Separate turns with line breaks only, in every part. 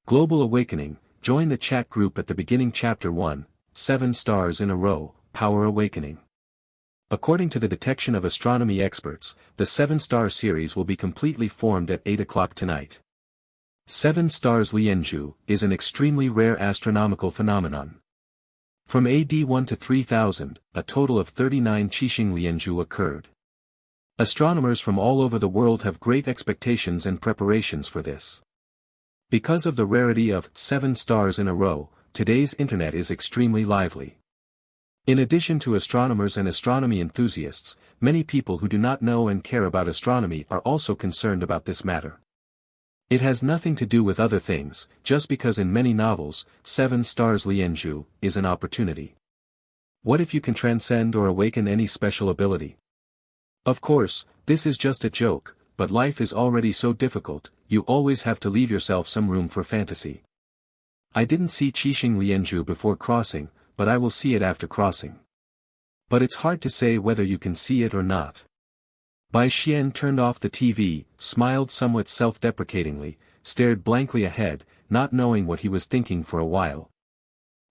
Global Awakening, join the chat group at the beginning. Chapter 1, 7 stars in a row, Power Awakening. According to the detection of astronomy experts, the 7-star series will be completely formed at 8 o'clock tonight. 7 stars Lianzhu is an extremely rare astronomical phenomenon. From AD 1 to 3000, a total of 39 Qixing Lianzhu occurred. Astronomers from all over the world have great expectations and preparations for this. Because of the rarity of 7 stars in a row, today's internet is extremely lively. In addition to astronomers and astronomy enthusiasts, many people who do not know and care about astronomy are also concerned about this matter. It has nothing to do with other things, just because in many novels, 7 stars Lianzhu is an opportunity. What if you can transcend or awaken any special ability? Of course, this is just a joke, but life is already so difficult, you always have to leave yourself some room for fantasy. I didn't see Qixing Lianzhu before crossing, but I will see it after crossing. But it's hard to say whether you can see it or not. Bai Xian turned off the TV, smiled somewhat self-deprecatingly, stared blankly ahead, not knowing what he was thinking for a while.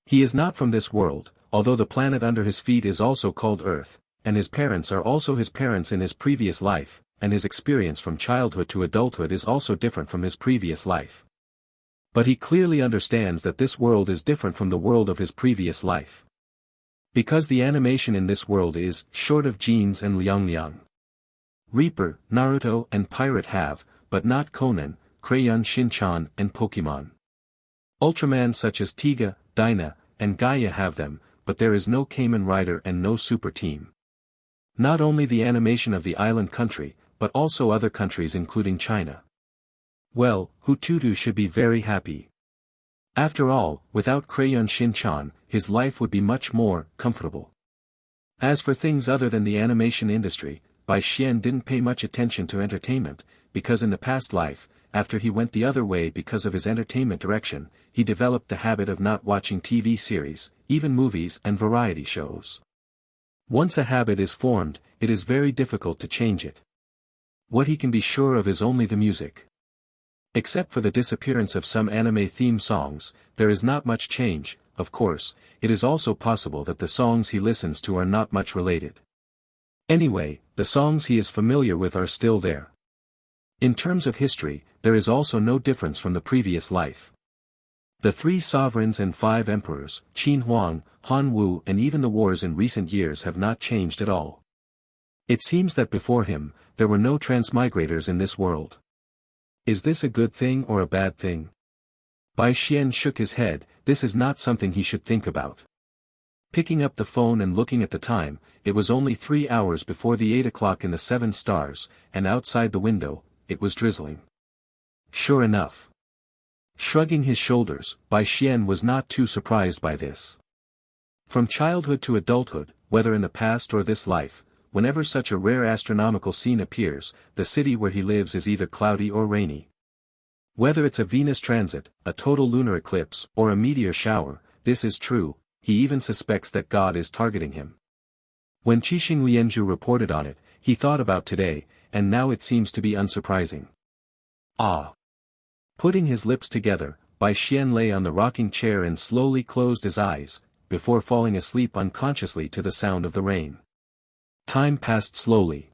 He is not from this world, although the planet under his feet is also called Earth, and his parents are also his parents in his previous life, and his experience from childhood to adulthood is also different from his previous life. But he clearly understands that this world is different from the world of his previous life. Because the animation in this world is short of genes and Liang. Reaper, Naruto and Pirate have, but not Conan, Crayon Shin-chan and Pokemon. Ultraman such as Tiga, Dyna, and Gaia have them, but there is no Kamen Rider and no Super Team. Not only the animation of the island country, but also other countries including China. Well, Hututu should be very happy. After all, without Crayon Shin-chan, his life would be much more comfortable. As for things other than the animation industry, Bai Xian didn't pay much attention to entertainment, because in the past life, after he went the other way because of his entertainment direction, he developed the habit of not watching TV series, even movies and variety shows. Once a habit is formed, it is very difficult to change it. What he can be sure of is only the music. Except for the disappearance of some anime theme songs, there is not much change. Of course, it is also possible that the songs he listens to are not much related. Anyway, the songs he is familiar with are still there. In terms of history, there is also no difference from the previous life. The 3 sovereigns and 5 emperors, Qin Huang, Han Wu and even the wars in recent years have not changed at all. It seems that before him, there were no transmigrators in this world. Is this a good thing or a bad thing? Bai Xian shook his head, this is not something he should think about. Picking up the phone and looking at the time, it was only 3 hours before the 8 o'clock in the 7 stars, and outside the window, it was drizzling. Sure enough. Shrugging his shoulders, Bai Xian was not too surprised by this. From childhood to adulthood, whether in the past or this life, whenever such a rare astronomical scene appears, the city where he lives is either cloudy or rainy. Whether it's a Venus transit, a total lunar eclipse, or a meteor shower, this is true, he even suspects that God is targeting him. When Qixing Lianzhu reported on it, he thought about today, and now it seems to be unsurprising. Ah! Putting his lips together, Bai Xian lay on the rocking chair and slowly closed his eyes, before falling asleep unconsciously to the sound of the rain. Time passed slowly.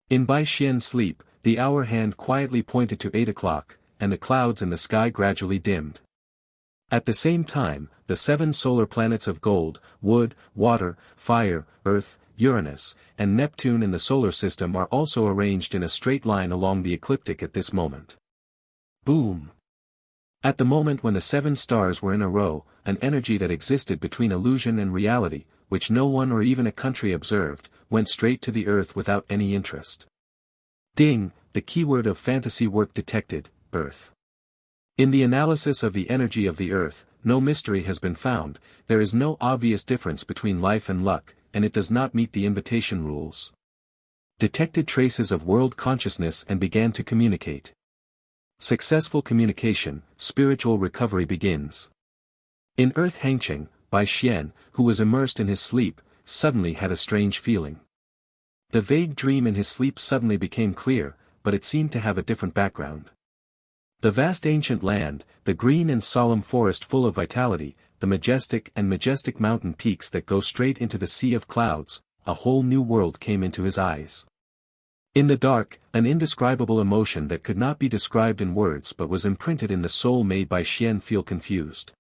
In Bai Xian's sleep, the hour hand quietly pointed to 8 o'clock, and the clouds in the sky gradually dimmed. At the same time, the 7 solar planets of gold, wood, water, fire, earth, Uranus, and Neptune in the solar system are also arranged in a straight line along the ecliptic at this moment. Boom! At the moment when the 7 stars were in a row, an energy that existed between illusion and reality, which no one or even a country observed, went straight to the earth without any interest. Ding, the keyword of fantasy work detected, Earth. In the analysis of the energy of the earth, no mystery has been found, there is no obvious difference between life and luck, and it does not meet the invitation rules. Detected traces of world consciousness and began to communicate. Successful communication, spiritual recovery begins. In Earth Hengqing, Bai Xian, who was immersed in his sleep, suddenly had a strange feeling. The vague dream in his sleep suddenly became clear, but it seemed to have a different background. The vast ancient land, the green and solemn forest full of vitality, the majestic mountain peaks that go straight into the sea of clouds, a whole new world came into his eyes. In the dark, an indescribable emotion that could not be described in words but was imprinted in the soul made Bai Xian feel confused.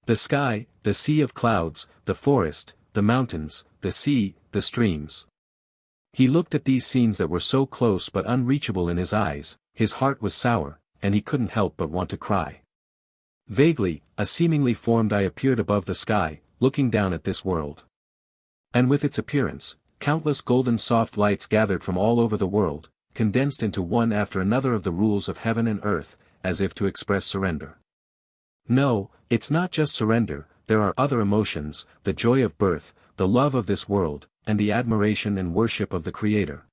The sky, the sea of clouds, the forest, the mountains, the sea, the streams. He looked at these scenes that were so close but unreachable in his eyes, his heart was sour, and he couldn't help but want to cry. Vaguely, a seemingly formed eye appeared above the sky, looking down at this world. And with its appearance, countless golden soft lights gathered from all over the world, condensed into one after another of the rules of heaven and earth, as if to express surrender. No, it's not just surrender, there are other emotions, the joy of birth, the love of this world, and the admiration and worship of the Creator.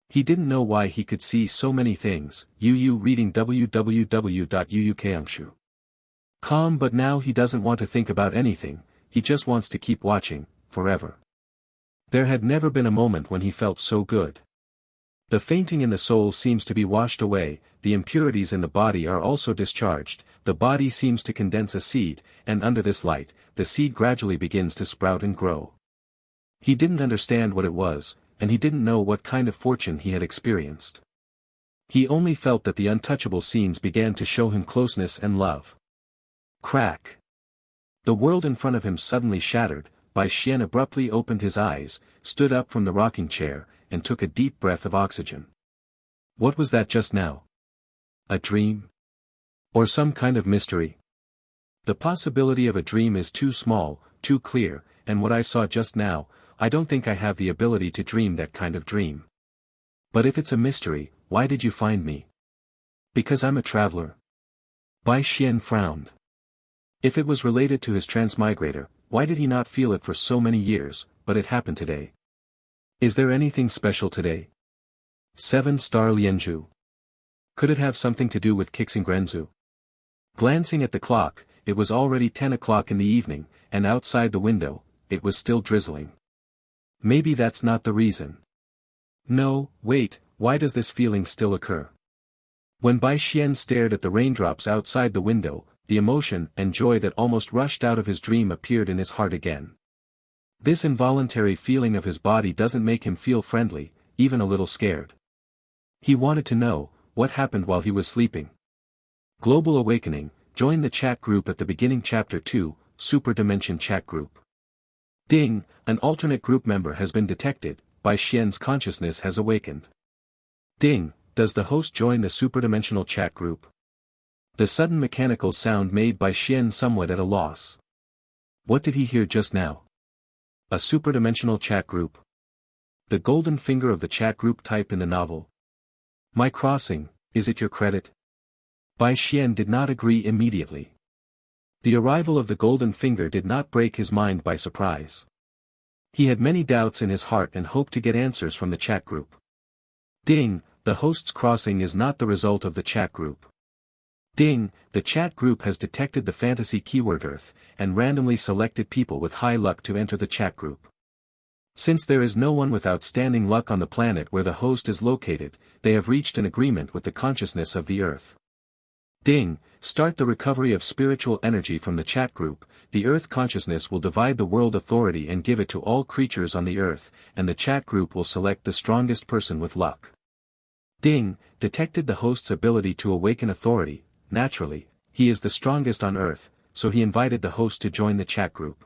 He didn't know why he could see so many things. Reading www.uukanshu.com, but now he doesn't want to think about anything, he just wants to keep watching, forever. There had never been a moment when he felt so good. The fainting in the soul seems to be washed away, the impurities in the body are also discharged, the body seems to condense a seed, and under this light, the seed gradually begins to sprout and grow. He didn't understand what it was, and he didn't know what kind of fortune he had experienced. He only felt that the untouchable scenes began to show him closeness and love. Crack! The world in front of him suddenly shattered. Bai Xian abruptly opened his eyes, stood up from the rocking chair, and took a deep breath of oxygen. What was that just now? A dream? Or some kind of mystery? The possibility of a dream is too small, too clear, and what I saw just now, I don't think I have the ability to dream that kind of dream. But if it's a mystery, why did you find me? Because I'm a traveler. Bai Xian frowned. If it was related to his transmigrator, why did he not feel it for so many years, but it happened today? Is there anything special today? 7-star Lianzhu. Could it have something to do with Qixingrenzu? Glancing at the clock, it was already 10 o'clock in the evening, and outside the window, it was still drizzling. Maybe that's not the reason. No, wait, why does this feeling still occur? When Bai Xian stared at the raindrops outside the window, the emotion and joy that almost rushed out of his dream appeared in his heart again. This involuntary feeling of his body doesn't make him feel friendly, even a little scared. He wanted to know, what happened while he was sleeping. Global Awakening, join the chat group at the beginning Chapter 2, Super Dimension Chat Group. Ding, an alternate group member has been detected, Bai Xian's consciousness has awakened. Ding, does the host join the superdimensional chat group? The sudden mechanical sound made Bai Xian somewhat at a loss. What did he hear just now? A superdimensional chat group? The golden finger of the chat group type in the novel. My crossing, is it your credit? Bai Xian did not agree immediately. The arrival of the golden finger did not break his mind by surprise. He had many doubts in his heart and hoped to get answers from the chat group. Ding, the host's crossing is not the result of the chat group. Ding, the chat group has detected the fantasy keyword Earth, and randomly selected people with high luck to enter the chat group. Since there is no one with outstanding luck on the planet where the host is located, they have reached an agreement with the consciousness of the Earth. Ding, start the recovery of spiritual energy from the chat group. The Earth consciousness will divide the world authority and give it to all creatures on the Earth, and the chat group will select the strongest person with luck. Ding, detected the host's ability to awaken authority. Naturally, he is the strongest on Earth, so he invited the host to join the chat group.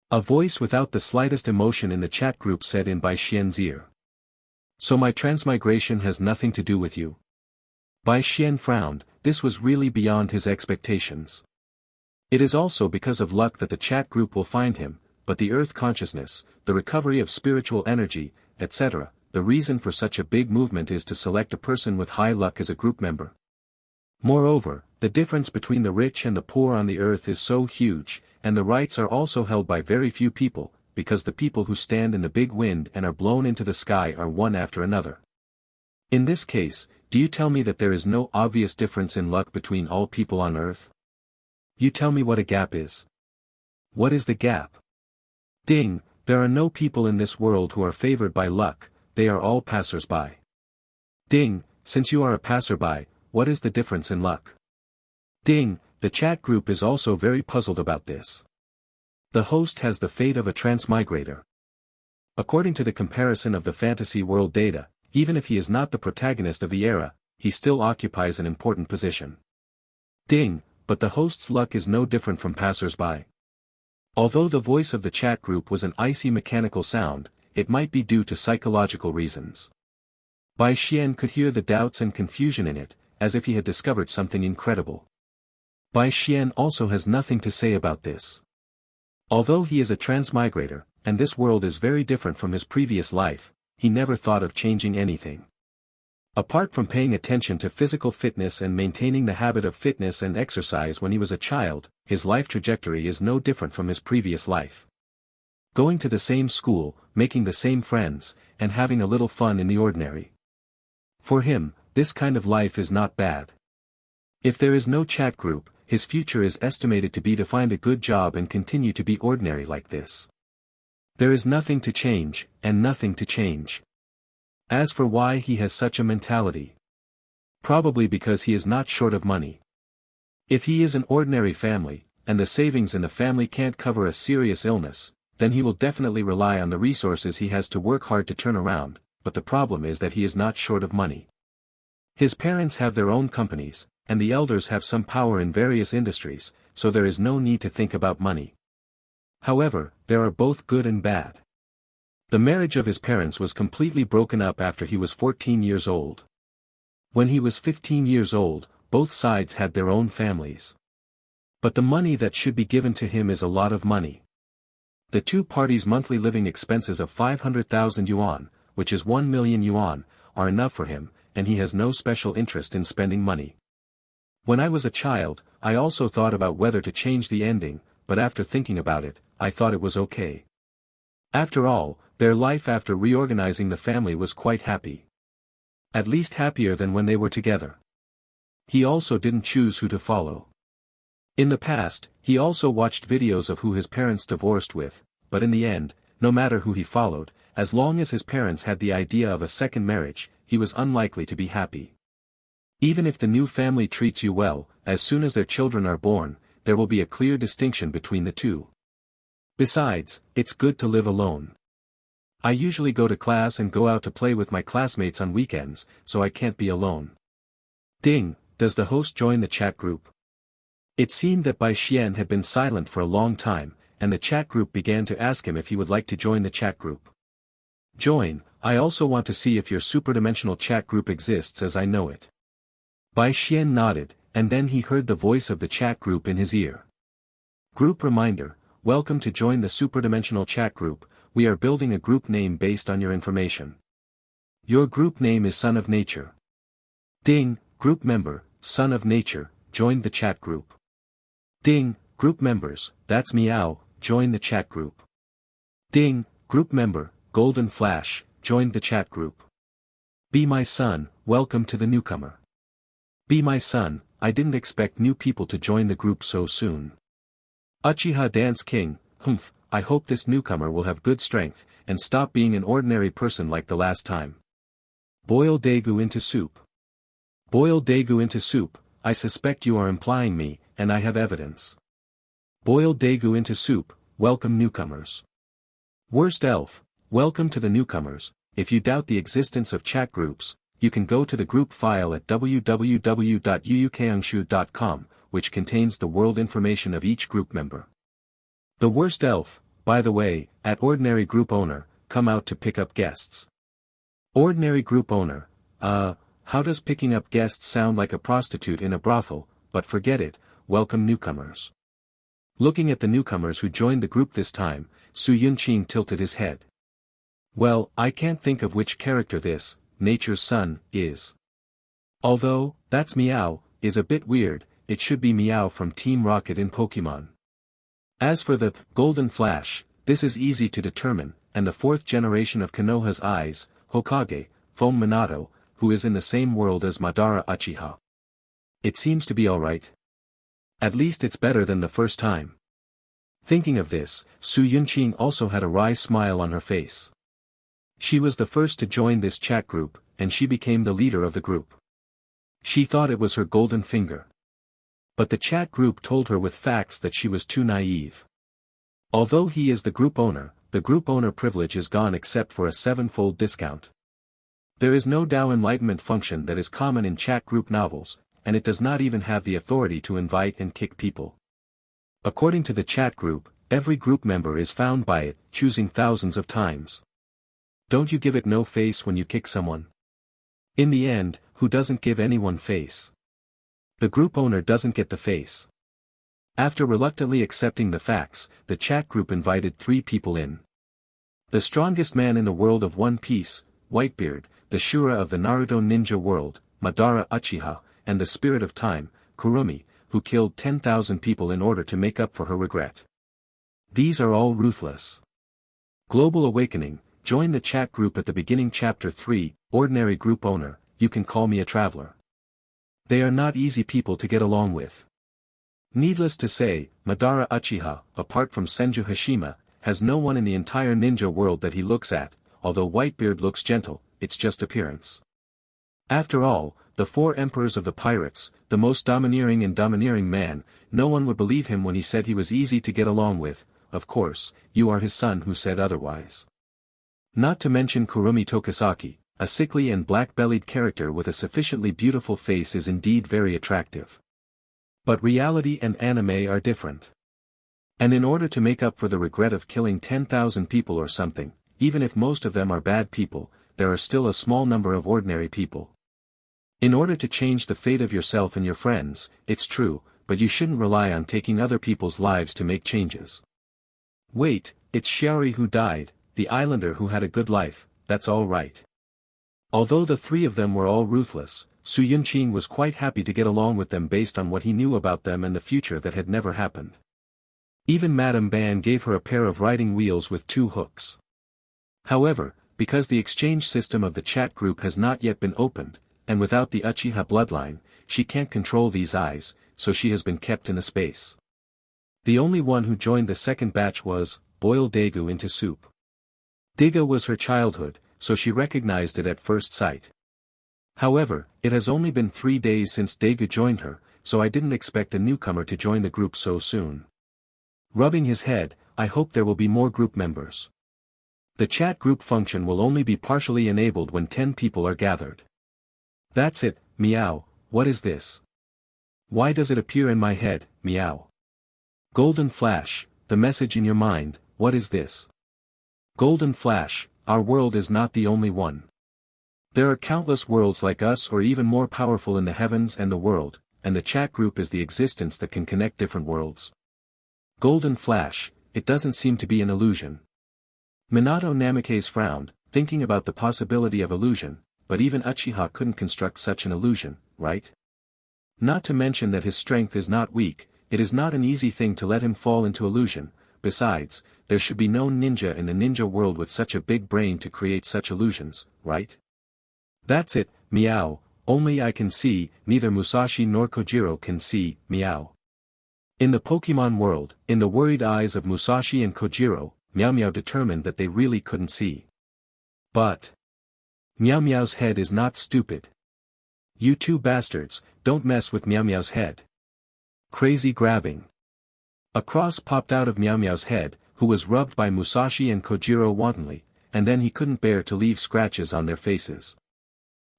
A voice without the slightest emotion in the chat group said in Bai Xian's ear. So my transmigration has nothing to do with you? Bai Xian frowned, this was really beyond his expectations. It is also because of luck that the chat group will find him, but the Earth consciousness, the recovery of spiritual energy, etc., the reason for such a big movement is to select a person with high luck as a group member. Moreover, the difference between the rich and the poor on the Earth is so huge, and the rights are also held by very few people, because the people who stand in the big wind and are blown into the sky are one after another. In this case, do you tell me that there is no obvious difference in luck between all people on Earth? You tell me what a gap is. What is the gap? Ding, there are no people in this world who are favored by luck, they are all passers-by. Ding, since you are a passerby, what is the difference in luck? Ding, the chat group is also very puzzled about this. The host has the fate of a transmigrator. According to the comparison of the fantasy world data, even if he is not the protagonist of the era, he still occupies an important position. Ding, but the host's luck is no different from passers-by. Although the voice of the chat group was an icy mechanical sound, it might be due to psychological reasons. Bai Xian could hear the doubts and confusion in it, as if he had discovered something incredible. Bai Xian also has nothing to say about this. Although he is a transmigrator, and this world is very different from his previous life, he never thought of changing anything. Apart from paying attention to physical fitness and maintaining the habit of fitness and exercise when he was a child, his life trajectory is no different from his previous life. Going to the same school, making the same friends, and having a little fun in the ordinary. For him, this kind of life is not bad. If there is no chat group, his future is estimated to be to find a good job and continue to be ordinary like this. There is nothing to change, and nothing to change. As for why he has such a mentality. Probably because he is not short of money. If he is an ordinary family, and the savings in the family can't cover a serious illness, then he will definitely rely on the resources he has to work hard to turn around, but the problem is that he is not short of money. His parents have their own companies, and the elders have some power in various industries, so there is no need to think about money. However, there are both good and bad. The marriage of his parents was completely broken up after he was 14 years old. When he was 15 years old, both sides had their own families. But the money that should be given to him is a lot of money. The two parties' monthly living expenses of 500,000 yuan, which is 1 million yuan, are enough for him, and he has no special interest in spending money. When I was a child, I also thought about whether to change the ending, but after thinking about it, I thought it was okay. After all, their life after reorganizing the family was quite happy. At least happier than when they were together. He also didn't choose who to follow. In the past, he also watched videos of who his parents divorced with, but in the end, no matter who he followed, as long as his parents had the idea of a second marriage, he was unlikely to be happy. Even if the new family treats you well, as soon as their children are born, there will be a clear distinction between the two. Besides, it's good to live alone. I usually go to class and go out to play with my classmates on weekends, so I can't be alone. Ding, does the host join the chat group? It seemed that Bai Xian had been silent for a long time, and the chat group began to ask him if he would like to join the chat group. Join, I also want to see if your superdimensional chat group exists as I know it. Bai Xian nodded, and then he heard the voice of the chat group in his ear. Group reminder, welcome to join the superdimensional chat group, we are building a group name based on your information. Your group name is Son of Nature. Ding, group member, Son of Nature, joined the chat group. Ding, group members, that's Meow, join the chat group. Ding, group member, Golden Flash, joined the chat group. Be my son, welcome to the newcomer. Be my son, I didn't expect new people to join the group so soon. Uchiha Dance King, humph, I hope this newcomer will have good strength, and stop being an ordinary person like the last time. Boil Daegu into soup. Boil Daegu into soup, I suspect you are implying me, and I have evidence. Boil Daegu into soup, welcome newcomers. Worst elf, welcome to the newcomers. If you doubt the existence of chat groups, you can go to the group file at www.yuukangshu.com, which contains the world information of each group member. The worst elf, by the way, at ordinary group owner, come out to pick up guests. Ordinary group owner, how does picking up guests sound like a prostitute in a brothel, but forget it, welcome newcomers. Looking at the newcomers who joined the group this time, Su Yunqing tilted his head. Well, I can't think of which character this, Nature's Son, is. Although, that's Meow, is a bit weird, it should be Meow from Team Rocket in Pokemon. As for the Golden Flash, this is easy to determine, and the fourth generation of Konoha's eyes, Hokage, Foam Minato, who is in the same world as Madara Uchiha. It seems to be alright. At least it's better than the first time. Thinking of this, Su Yunqing also had a wry smile on her face. She was the first to join this chat group, and she became the leader of the group. She thought it was her golden finger. But the chat group told her with facts that she was too naive. Although he is the group owner privilege is gone except for a 7-fold discount. There is no Tao enlightenment function that is common in chat group novels, and it does not even have the authority to invite and kick people. According to the chat group, every group member is found by it, choosing thousands of times. Don't you give it no face when you kick someone? In the end, who doesn't give anyone face? The group owner doesn't get the face. After reluctantly accepting the facts, the chat group invited 3 people in. The strongest man in the world of One Piece, Whitebeard, the Shura of the Naruto ninja world, Madara Uchiha, and the Spirit of Time, Kurumi, who killed 10,000 people in order to make up for her regret. These are all ruthless. Global Awakening, join the chat group at the beginning. Chapter 3, Ordinary Group Owner, you can call me a traveler. They are not easy people to get along with. Needless to say, Madara Uchiha, apart from Senju Hashima, has no one in the entire ninja world that he looks at. Although Whitebeard looks gentle, it's just appearance. After all, the 4 emperors of the pirates, the most domineering man, no one would believe him when he said he was easy to get along with. Of course, you are his son who said otherwise. Not to mention Kurumi Tokisaki, a sickly and black-bellied character with a sufficiently beautiful face is indeed very attractive. But reality and anime are different. And in order to make up for the regret of killing 10,000 people or something, even if most of them are bad people, there are still a small number of ordinary people. In order to change the fate of yourself and your friends, it's true, but you shouldn't rely on taking other people's lives to make changes. Wait, it's Shiori who died, the islander who had a good life, that's all right. Although the 3 of them were all ruthless, Su Yunqing was quite happy to get along with them based on what he knew about them and the future that had never happened. Even Madame Ban gave her a pair of riding wheels with 2 hooks. However, because the exchange system of the chat group has not yet been opened, and without the Uchiha bloodline, she can't control these eyes, so she has been kept in the space. The only one who joined the second batch was, boil Daegu into soup. Daegu was her childhood, so she recognized it at first sight. However, it has only been 3 days since Daegu joined her, so I didn't expect a newcomer to join the group so soon. Rubbing his head, I hope there will be more group members. The chat group function will only be partially enabled when 10 people are gathered. That's it, meow, what is this? Why does it appear in my head, meow? Golden Flash, the message in your mind, what is this? Golden Flash, our world is not the only one. There are countless worlds like us or even more powerful in the heavens and the world, and the chat group is the existence that can connect different worlds. Golden Flash, it doesn't seem to be an illusion. Minato Namikaze frowned, thinking about the possibility of illusion, but even Uchiha couldn't construct such an illusion, right? Not to mention that his strength is not weak, it is not an easy thing to let him fall into illusion. Besides, there should be no ninja in the ninja world with such a big brain to create such illusions, right? That's it, meow, only I can see, neither Musashi nor Kojiro can see, meow. In the Pokemon world, in the worried eyes of Musashi and Kojiro, Meow Meow determined that they really couldn't see. But Meow Meow's head is not stupid. You 2 bastards, don't mess with Meow Meow's head. Crazy grabbing. A cross popped out of Meow Meow's head, who was rubbed by Musashi and Kojiro wantonly, and then he couldn't bear to leave scratches on their faces.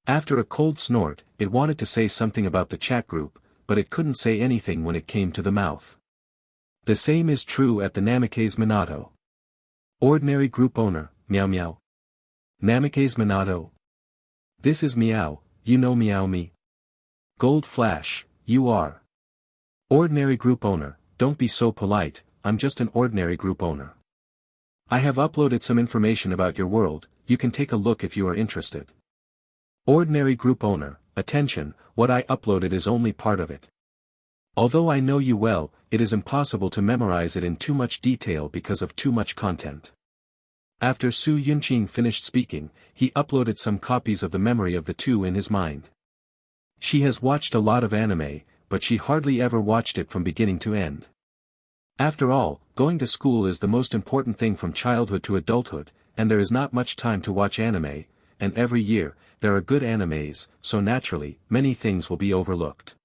After a cold snort, it wanted to say something about the chat group, but it couldn't say anything when it came to the mouth. The same is true at the Namikaze Minato. Ordinary group owner, Meow Meow. Namikaze Minato. This is Meow, you know Meow me. Gold Flash, you are. Ordinary group owner, don't be so polite, I'm just an ordinary group owner. I have uploaded some information about your world, you can take a look if you are interested. Ordinary group owner, attention, what I uploaded is only part of it. Although I know you well, it is impossible to memorize it in too much detail because of too much content. After Su Yunqing finished speaking, he uploaded some copies of the memory of the 2 in his mind. She has watched a lot of anime, but she hardly ever watched it from beginning to end. After all, going to school is the most important thing from childhood to adulthood, and there is not much time to watch anime, and every year, there are good animes, so naturally, many things will be overlooked.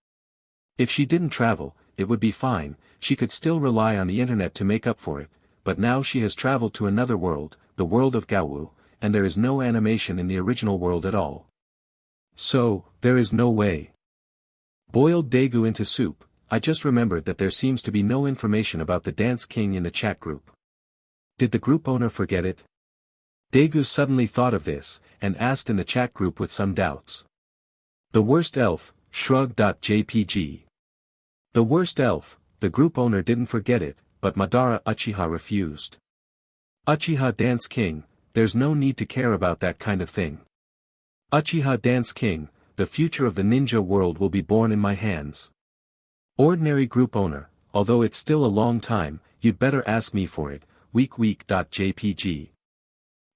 If she didn't travel, it would be fine, she could still rely on the internet to make up for it, but now she has traveled to another world, the world of Gaowu, and there is no animation in the original world at all. So, there is no way. Boiled daegu into soup. I just remembered that there seems to be no information about the Dance King in the chat group. Did the group owner forget it? Daegu suddenly thought of this, and asked in the chat group with some doubts. The worst elf, shrug.jpg. The worst elf, the group owner didn't forget it, but Madara Uchiha refused. Uchiha Dance King, there's no need to care about that kind of thing. Uchiha Dance King, the future of the ninja world will be born in my hands. Ordinary group owner, although it's still a long time, you'd better ask me for it, weak.jpg.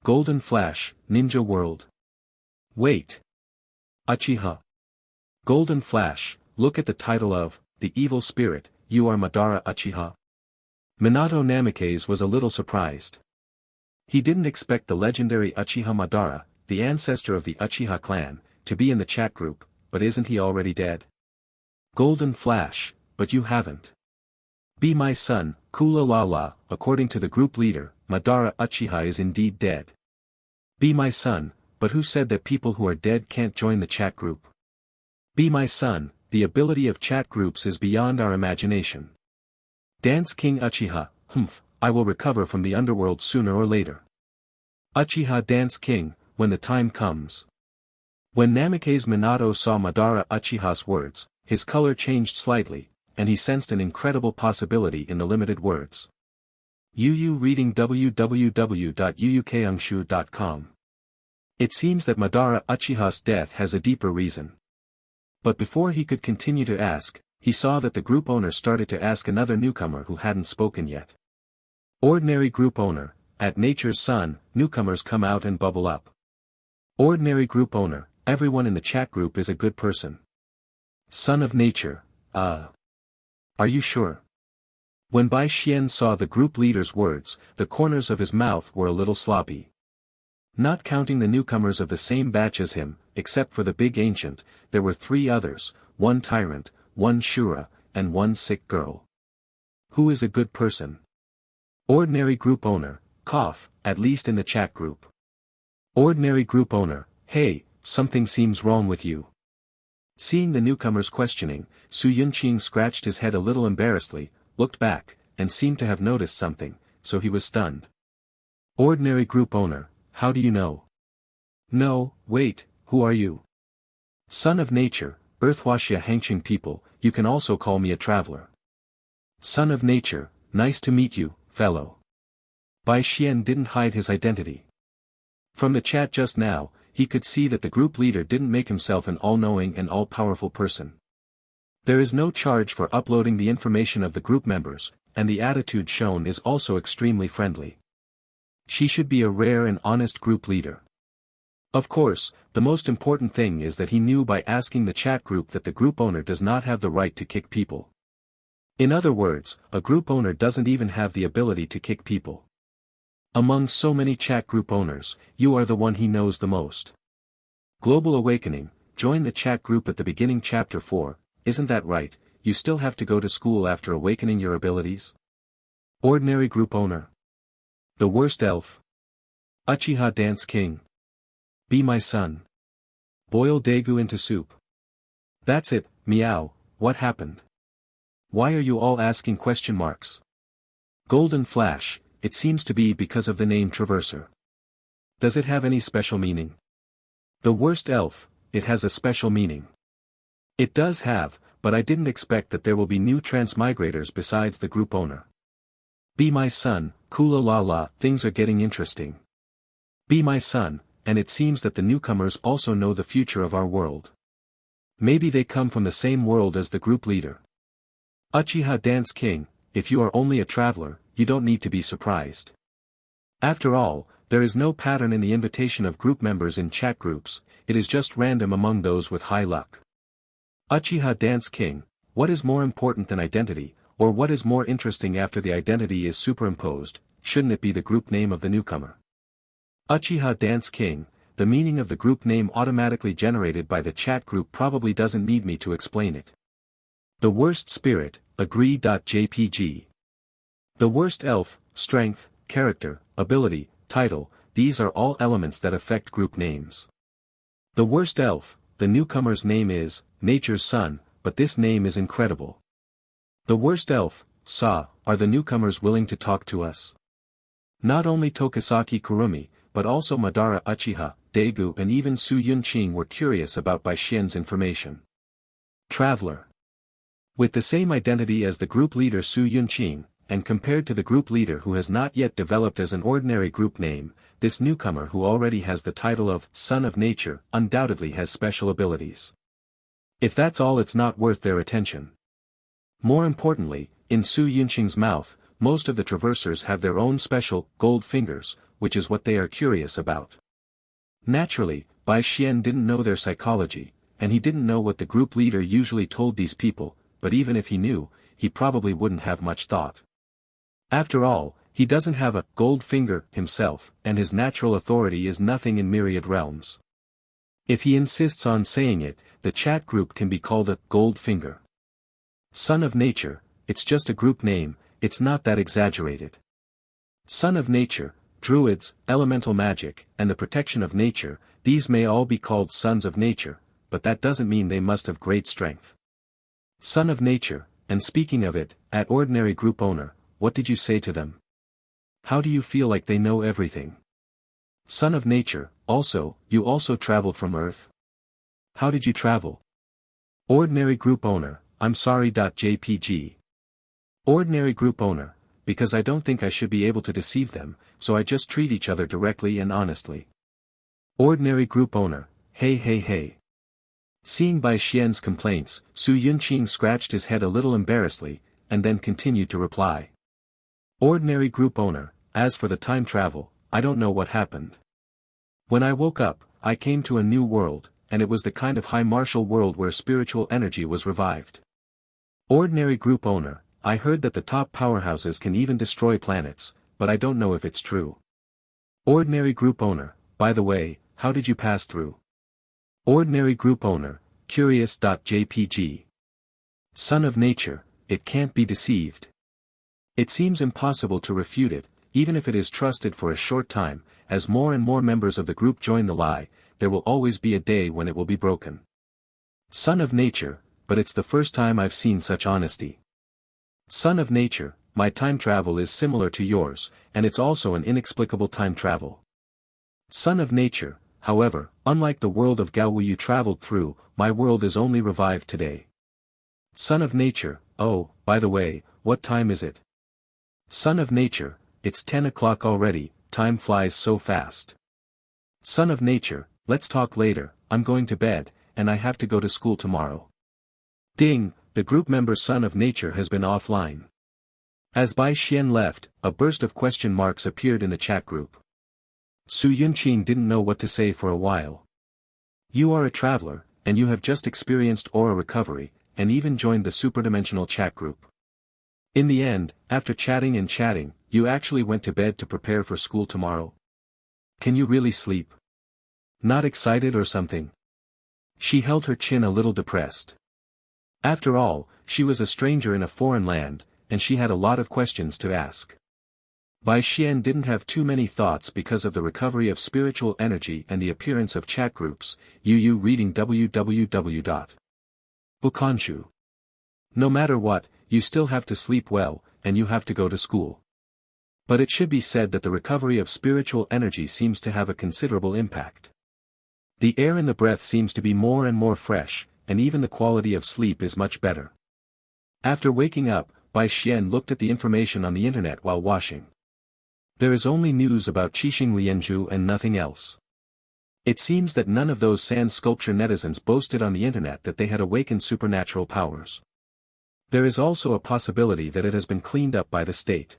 Golden Flash, Ninja World. Wait. Uchiha. Golden Flash, look at the title of, The Evil Spirit, you are Madara Uchiha. Minato Namikaze was a little surprised. He didn't expect the legendary Uchiha Madara, the ancestor of the Uchiha clan, to be in the chat group, but isn't he already dead? Golden Flash, but you haven't. Be my son, Kula Lala, according to the group leader, Madara Uchiha is indeed dead. Be my son, but who said that people who are dead can't join the chat group? Be my son, the ability of chat groups is beyond our imagination. Dance King Uchiha, I will recover from the underworld sooner or later. Uchiha Dance King, when the time comes. When Namikaze Minato saw Madara Uchiha's words, his color changed slightly, and he sensed an incredible possibility in the limited words. Yu reading www.yuyukeungshu.com. It seems that Madara Uchiha's death has a deeper reason. But before he could continue to ask, he saw that the group owner started to ask another newcomer who hadn't spoken yet. Ordinary group owner, at nature's sun, newcomers come out and bubble up. Ordinary group owner, everyone in the chat group is a good person. Son of nature, Are you sure? When Bai Xian saw the group leader's words, the corners of his mouth were a little sloppy. Not counting the newcomers of the same batch as him, except for the big ancient, there were 3 others, 1 tyrant, 1 shura, and 1 sick girl. Who is a good person? Ordinary group owner, cough, at least in the chat group. Ordinary group owner, hey, something seems wrong with you. Seeing the newcomers questioning, Su Yunqing scratched his head a little embarrassedly, looked back, and seemed to have noticed something, so he was stunned. Ordinary group owner, how do you know? No, wait, who are you? Son of nature, Earthwashia Hangqing people, you can also call me a traveler. Son of nature, nice to meet you, fellow. Bai Xian didn't hide his identity. From the chat just now, he could see that the group leader didn't make himself an all-knowing and all-powerful person. There is no charge for uploading the information of the group members, and the attitude shown is also extremely friendly. She should be a rare and honest group leader. Of course, the most important thing is that he knew by asking the chat group that the group owner does not have the right to kick people. In other words, a group owner doesn't even have the ability to kick people. Among so many chat group owners, you are the one he knows the most. Global Awakening, join the chat group at the beginning chapter 4, isn't that right? You still have to go to school after awakening your abilities? Ordinary group owner. The worst elf. Uchiha Dance King. Be my son. Boil daegu into soup. That's it, meow, what happened? Why are you all asking question marks? Golden Flash, it seems to be because of the name Traverser. Does it have any special meaning? The worst elf, it has a special meaning. It does have, but I didn't expect that there will be new transmigrators besides the group owner. Be my son, Kula Lala, things are getting interesting. Be my son, and it seems that the newcomers also know the future of our world. Maybe they come from the same world as the group leader. Uchiha Dance King, if you are only a traveler, you don't need to be surprised. After all, there is no pattern in the invitation of group members in chat groups, it is just random among those with high luck. Uchiha Dance King, what is more important than identity, or what is more interesting after the identity is superimposed, shouldn't it be the group name of the newcomer? Uchiha Dance King, the meaning of the group name automatically generated by the chat group probably doesn't need me to explain it. The worst spirit, agree.jpg. The worst elf, strength, character, ability, title, these are all elements that affect group names. The worst elf, the newcomer's name is, Nature's Son, but this name is incredible. The worst elf, Sa, are the newcomers willing to talk to us? Not only Tokisaki Kurumi, but also Madara Uchiha, Daegu and even Su Yunqing were curious about Bai Xian's information. Traveler. With the same identity as the group leader Su Yunqing, and compared to the group leader who has not yet developed as an ordinary group name, this newcomer who already has the title of Son of Nature undoubtedly has special abilities. If that's all, it's not worth their attention. More importantly, in Su Yunqing's mouth, most of the traversers have their own special, gold fingers, which is what they are curious about. Naturally, Bai Xian didn't know their psychology, and he didn't know what the group leader usually told these people, but even if he knew, he probably wouldn't have much thought. After all, he doesn't have a gold finger himself, and his natural authority is nothing in myriad realms. If he insists on saying it, the chat group can be called a gold finger. Son of Nature, it's just a group name, it's not that exaggerated. Son of Nature, Druids, elemental magic, and the protection of nature, these may all be called Sons of Nature, but that doesn't mean they must have great strength. Son of Nature, and speaking of it, at ordinary group owner, what did you say to them? How do you feel like they know everything? Son of Nature, also, you also traveled from Earth? How did you travel? Ordinary group owner, I'm sorry.jpg. Ordinary group owner, because I don't think I should be able to deceive them, so I just treat each other directly and honestly. Ordinary group owner, hey. Seeing Bai Xian's complaints, Su Yunqing scratched his head a little embarrassedly, and then continued to reply. Ordinary group owner, as for the time travel, I don't know what happened. When I woke up, I came to a new world, and it was the kind of high martial world where spiritual energy was revived. Ordinary group owner, I heard that the top powerhouses can even destroy planets, but I don't know if it's true. Ordinary group owner, by the way, how did you pass through? Ordinary group owner, curious.jpg. Son of Nature, it can't be deceived. It seems impossible to refute it, even if it is trusted for a short time, as more and more members of the group join the lie, there will always be a day when it will be broken. Son of Nature, but it's the first time I've seen such honesty. Son of Nature, my time travel is similar to yours, and it's also an inexplicable time travel. Son of Nature, however, unlike the world of Gaowu you traveled through, my world is only revived today. Son of Nature, oh, by the way, what time is it? Son of Nature, it's 10 o'clock already, time flies so fast. Son of Nature, let's talk later, I'm going to bed, and I have to go to school tomorrow. Ding, the group member Son of Nature has been offline. As Bai Xian left, a burst of question marks appeared in the chat group. Su Yunqing didn't know what to say for a while. You are a traveler, and you have just experienced aura recovery, and even joined the superdimensional chat group. In the end, after chatting and chatting, you actually went to bed to prepare for school tomorrow. Can you really sleep? Not excited or something? She held her chin a little depressed. After all, she was a stranger in a foreign land, and she had a lot of questions to ask. Bai Xian didn't have too many thoughts because of the recovery of spiritual energy and the appearance of chat groups, UU reading www.Bukanshu. No matter what, you still have to sleep well, and you have to go to school. But it should be said that the recovery of spiritual energy seems to have a considerable impact. The air in the breath seems to be more and more fresh, and even the quality of sleep is much better. After waking up, Bai Xian looked at the information on the internet while washing. There is only news about Qixing Lianzhu and nothing else. It seems that none of those sand sculpture netizens boasted on the internet that they had awakened supernatural powers. There is also a possibility that it has been cleaned up by the state.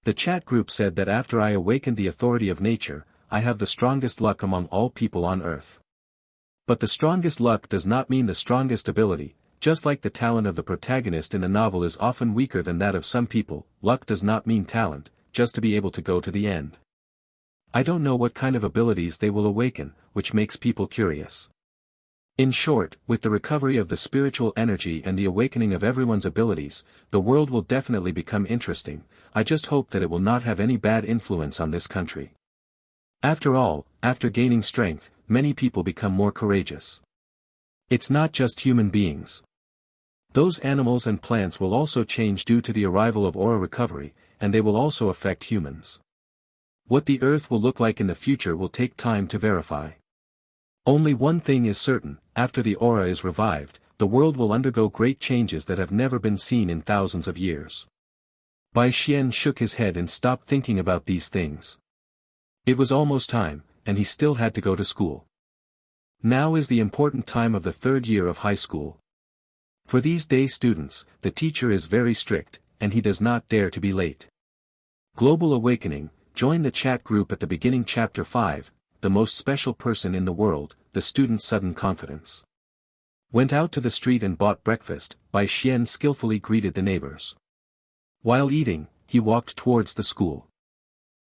The chat group said that after I awakened the authority of nature, I have the strongest luck among all people on earth. But the strongest luck does not mean the strongest ability, just like the talent of the protagonist in a novel is often weaker than that of some people, luck does not mean talent, just to be able to go to the end. I don't know what kind of abilities they will awaken, which makes people curious. In short, with the recovery of the spiritual energy and the awakening of everyone's abilities, the world will definitely become interesting. I just hope that it will not have any bad influence on this country. After all, after gaining strength, many people become more courageous. It's not just human beings. Those animals and plants will also change due to the arrival of aura recovery, and they will also affect humans. What the Earth will look like in the future will take time to verify. Only one thing is certain: after the aura is revived, the world will undergo great changes that have never been seen in thousands of years. Bai Xian shook his head and stopped thinking about these things. It was almost time, and he still had to go to school. Now is the important time of the third year of high school. For these day students, the teacher is very strict, and he does not dare to be late. Global Awakening, join the chat group at the beginning. Chapter 5, the most special person in the world, the student's sudden confidence. Went out to the street and bought breakfast. Bai Xian skillfully greeted the neighbors. While eating, he walked towards the school.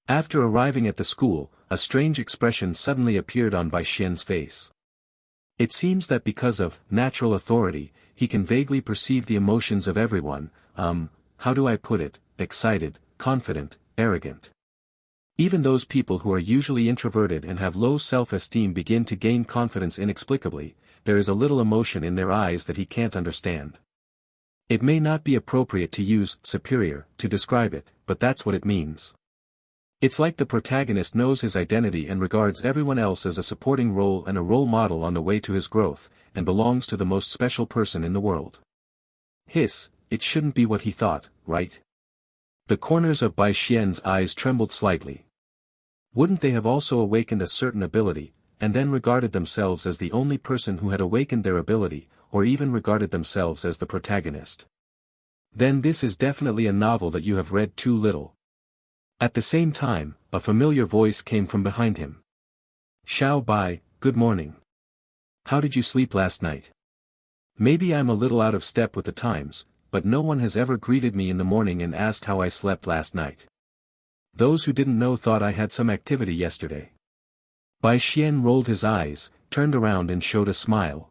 After arriving at the school, a strange expression suddenly appeared on Bai Xian's face. It seems that because of natural authority, he can vaguely perceive the emotions of everyone, how do I put it, excited, confident, arrogant. Even those people who are usually introverted and have low self-esteem begin to gain confidence inexplicably. There is a little emotion in their eyes that he can't understand. It may not be appropriate to use superior to describe it, but that's what it means. It's like the protagonist knows his identity and regards everyone else as a supporting role and a role model on the way to his growth, and belongs to the most special person in the world. It shouldn't be what he thought, right? The corners of Bai Xian's eyes trembled slightly. Wouldn't they have also awakened a certain ability, and then regarded themselves as the only person who had awakened their ability, or even regarded themselves as the protagonist? Then this is definitely a novel that you have read too little. At the same time, a familiar voice came from behind him. Xiao Bai, good morning. How did you sleep last night? Maybe I'm a little out of step with the times, but no one has ever greeted me in the morning and asked how I slept last night. Those who didn't know thought I had some activity yesterday. Bai Xian rolled his eyes, turned around and showed a smile.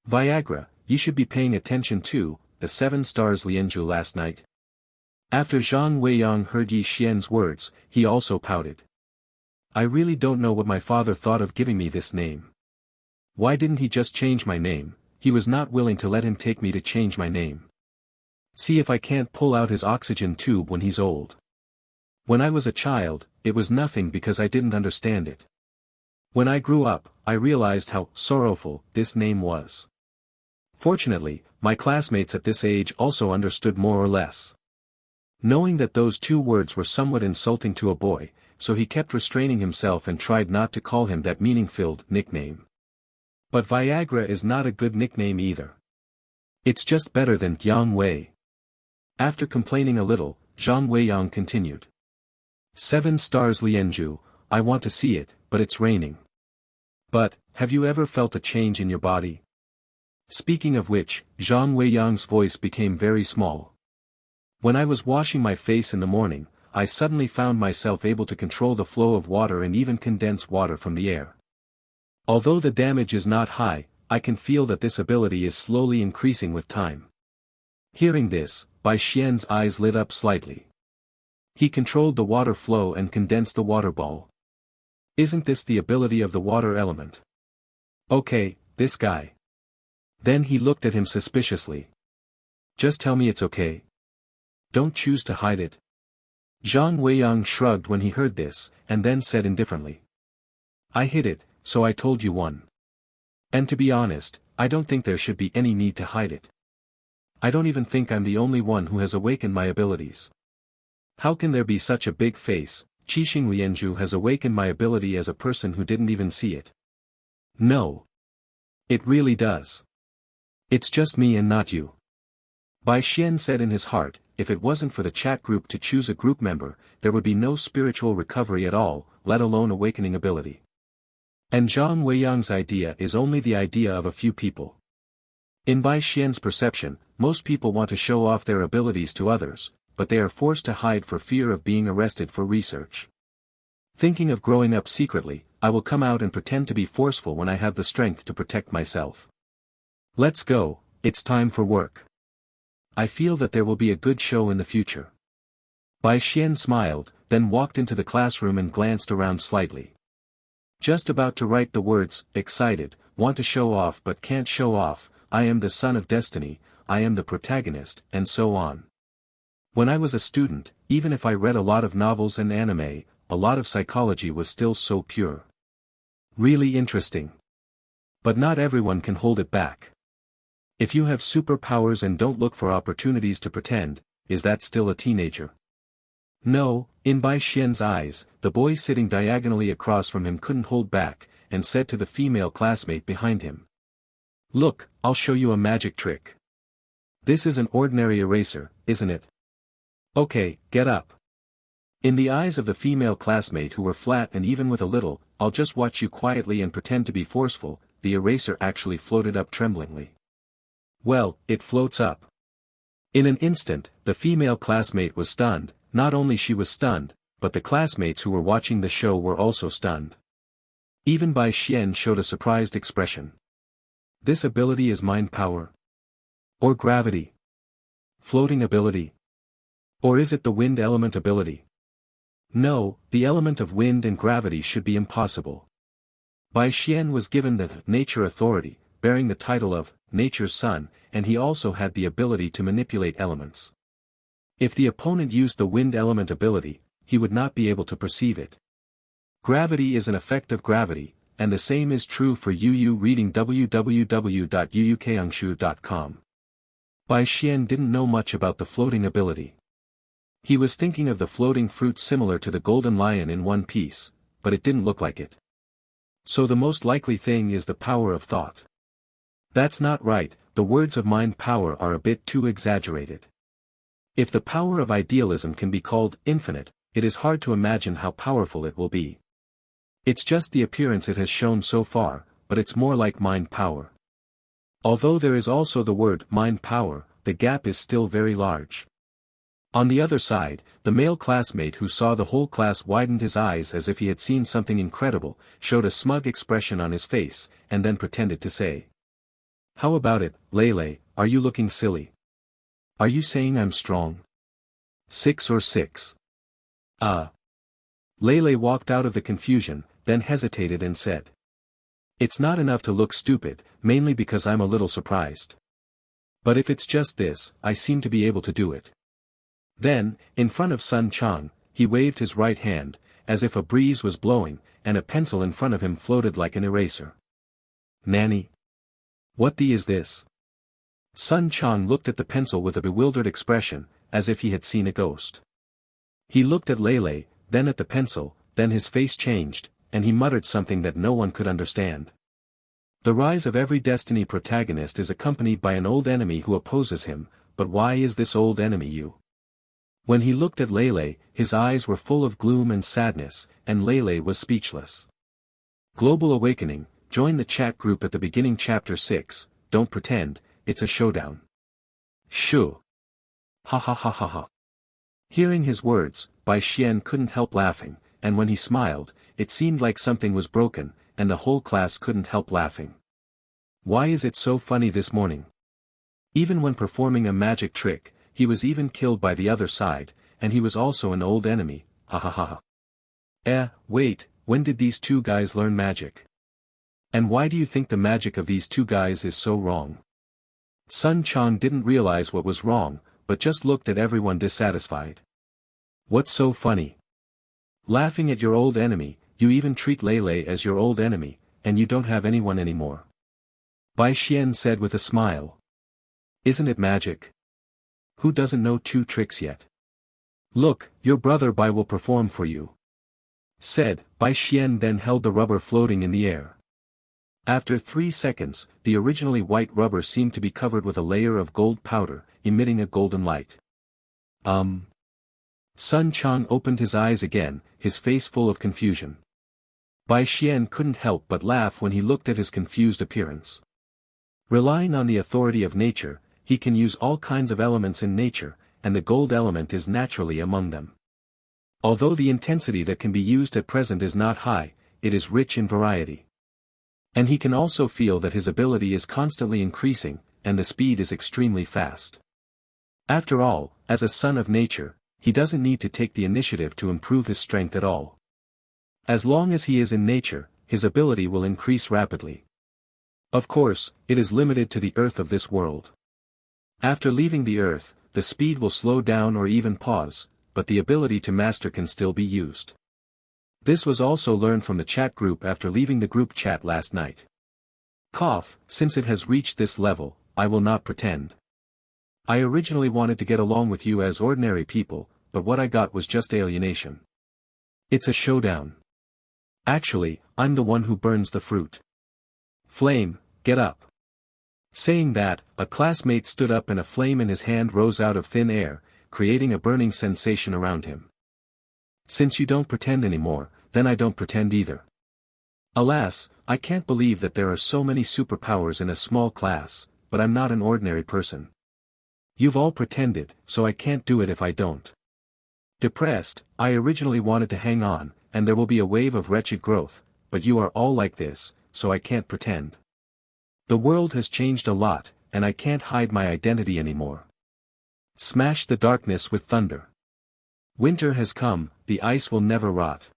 Viagra, you should be paying attention to the 7 stars Lianzhu last night. After Zhang Weiyang heard Yi Xian's words, he also pouted. I really don't know what my father thought of giving me this name. Why didn't he just change my name? He was not willing to let him take me to change my name. See if I can't pull out his oxygen tube when he's old. When I was a child, it was nothing because I didn't understand it. When I grew up, I realized how sorrowful this name was. Fortunately, my classmates at this age also understood more or less. Knowing that those 2 words were somewhat insulting to a boy, so he kept restraining himself and tried not to call him that meaning-filled nickname. But Viagra is not a good nickname either. It's just better than Yang Wei. After complaining a little, Zhang Weiyang continued. 7 stars Lianzhu, I want to see it, but it's raining. But, have you ever felt a change in your body? Speaking of which, Zhang Weiyang's voice became very small. When I was washing my face in the morning, I suddenly found myself able to control the flow of water and even condense water from the air. Although the damage is not high, I can feel that this ability is slowly increasing with time. Hearing this, Bai Xian's eyes lit up slightly. He controlled the water flow and condensed the water ball. Isn't this the ability of the water element? Okay, this guy. Then he looked at him suspiciously. Just tell me it's okay. Don't choose to hide it. Zhang Weiyang shrugged when he heard this, and then said indifferently. I hid it, so I told you one. And to be honest, I don't think there should be any need to hide it. I don't even think I'm the only one who has awakened my abilities. How can there be such a big face? Qixing Lianzhu has awakened my ability as a person who didn't even see it. No. It really does. It's just me and not you. Bai Xian said in his heart, if it wasn't for the chat group to choose a group member, there would be no spiritual recovery at all, let alone awakening ability. And Zhang Weiyang's idea is only the idea of a few people. In Bai Xian's perception, most people want to show off their abilities to others, but they are forced to hide for fear of being arrested for research. Thinking of growing up secretly, I will come out and pretend to be forceful when I have the strength to protect myself. Let's go, it's time for work. I feel that there will be a good show in the future. Bai Xian smiled, then walked into the classroom and glanced around slightly. Just about to write the words, excited, want to show off but can't show off, I am the son of destiny, I am the protagonist, and so on. When I was a student, even if I read a lot of novels and anime, a lot of psychology was still so pure. Really interesting. But not everyone can hold it back. If you have superpowers and don't look for opportunities to pretend, is that still a teenager? No, in Bai Xian's eyes, the boy sitting diagonally across from him couldn't hold back, and said to the female classmate behind him. Look, I'll show you a magic trick. This is an ordinary eraser, isn't it? Okay, get up. In the eyes of the female classmate who were flat and even with a little, I'll just watch you quietly and pretend to be forceful, the eraser actually floated up tremblingly. Well, it floats up. In an instant, the female classmate was stunned. Not only she was stunned, but the classmates who were watching the show were also stunned. Even Bai Xian showed a surprised expression. This ability is mind power? Or gravity? Floating ability? Or is it the wind element ability? No, the element of wind and gravity should be impossible. Bai Xian was given the nature authority, bearing the title of nature's son, and he also had the ability to manipulate elements. If the opponent used the wind element ability, he would not be able to perceive it. Gravity is an effect of gravity, and the same is true for Yu reading www.yuukangshu.com. Bai Xian didn't know much about the floating ability. He was thinking of the floating fruit similar to the golden lion in One Piece, but it didn't look like it. So the most likely thing is the power of thought. That's not right, the words of mind power are a bit too exaggerated. If the power of idealism can be called infinite, it is hard to imagine how powerful it will be. It's just the appearance it has shown so far, but it's more like mind power. Although there is also the word mind power, the gap is still very large. On the other side, the male classmate who saw the whole class widened his eyes as if he had seen something incredible, showed a smug expression on his face, and then pretended to say. How about it, Lele, are you looking silly? Are you saying I'm strong? 6 or 6. Lele walked out of the confusion, then hesitated and said. It's not enough to look stupid, mainly because I'm a little surprised. But if it's just this, I seem to be able to do it. Then, in front of Sun Chang, he waved his right hand, as if a breeze was blowing, and a pencil in front of him floated like an eraser. Nanny? What the is this? Sun Chang looked at the pencil with a bewildered expression, as if he had seen a ghost. He looked at Lele, then at the pencil, then his face changed, and he muttered something that no one could understand. The rise of every Destiny protagonist is accompanied by an old enemy who opposes him, but why is this old enemy you? When he looked at Lele, his eyes were full of gloom and sadness, and Lele was speechless. Global Awakening, join the chat group at the beginning chapter 6, don't pretend, it's a showdown. Shoo. Ha ha ha ha ha. Hearing his words, Bai Xian couldn't help laughing, and when he smiled, it seemed like something was broken, and the whole class couldn't help laughing. Why is it so funny this morning? Even when performing a magic trick, he was even killed by the other side, and he was also an old enemy, ha ha ha ha. Wait, when did these two guys learn magic? And why do you think the magic of these two guys is so wrong? Sun Chang didn't realize what was wrong, but just looked at everyone dissatisfied. What's so funny? Laughing at your old enemy, you even treat Lele as your old enemy, and you don't have anyone anymore. Bai Xian said with a smile. Isn't it magic? Who doesn't know 2 tricks yet? Look, your brother Bai will perform for you. Said, Bai Xian then held the rubber floating in the air. After 3 seconds, the originally white rubber seemed to be covered with a layer of gold powder, emitting a golden light. Sun Chang opened his eyes again, his face full of confusion. Bai Xian couldn't help but laugh when he looked at his confused appearance. Relying on the authority of nature, he can use all kinds of elements in nature, and the gold element is naturally among them. Although the intensity that can be used at present is not high, it is rich in variety. And he can also feel that his ability is constantly increasing, and the speed is extremely fast. After all, as a son of nature, he doesn't need to take the initiative to improve his strength at all. As long as he is in nature, his ability will increase rapidly. Of course, it is limited to the earth of this world. After leaving the earth, the speed will slow down or even pause, but the ability to master can still be used. This was also learned from the chat group after leaving the group chat last night. Since it has reached this level, I will not pretend. I originally wanted to get along with you as ordinary people, but what I got was just alienation. It's a showdown. Actually, I'm the one who burns the fruit. Flame, get up. Saying that, a classmate stood up and a flame in his hand rose out of thin air, creating a burning sensation around him. Since you don't pretend anymore, then I don't pretend either. Alas, I can't believe that there are so many superpowers in a small class, but I'm not an ordinary person. You've all pretended, so I can't do it if I don't. Depressed, I originally wanted to hang on, and there will be a wave of wretched growth, but you are all like this, so I can't pretend. The world has changed a lot, and I can't hide my identity anymore. Smash the darkness with thunder. Winter has come, the ice will never rot.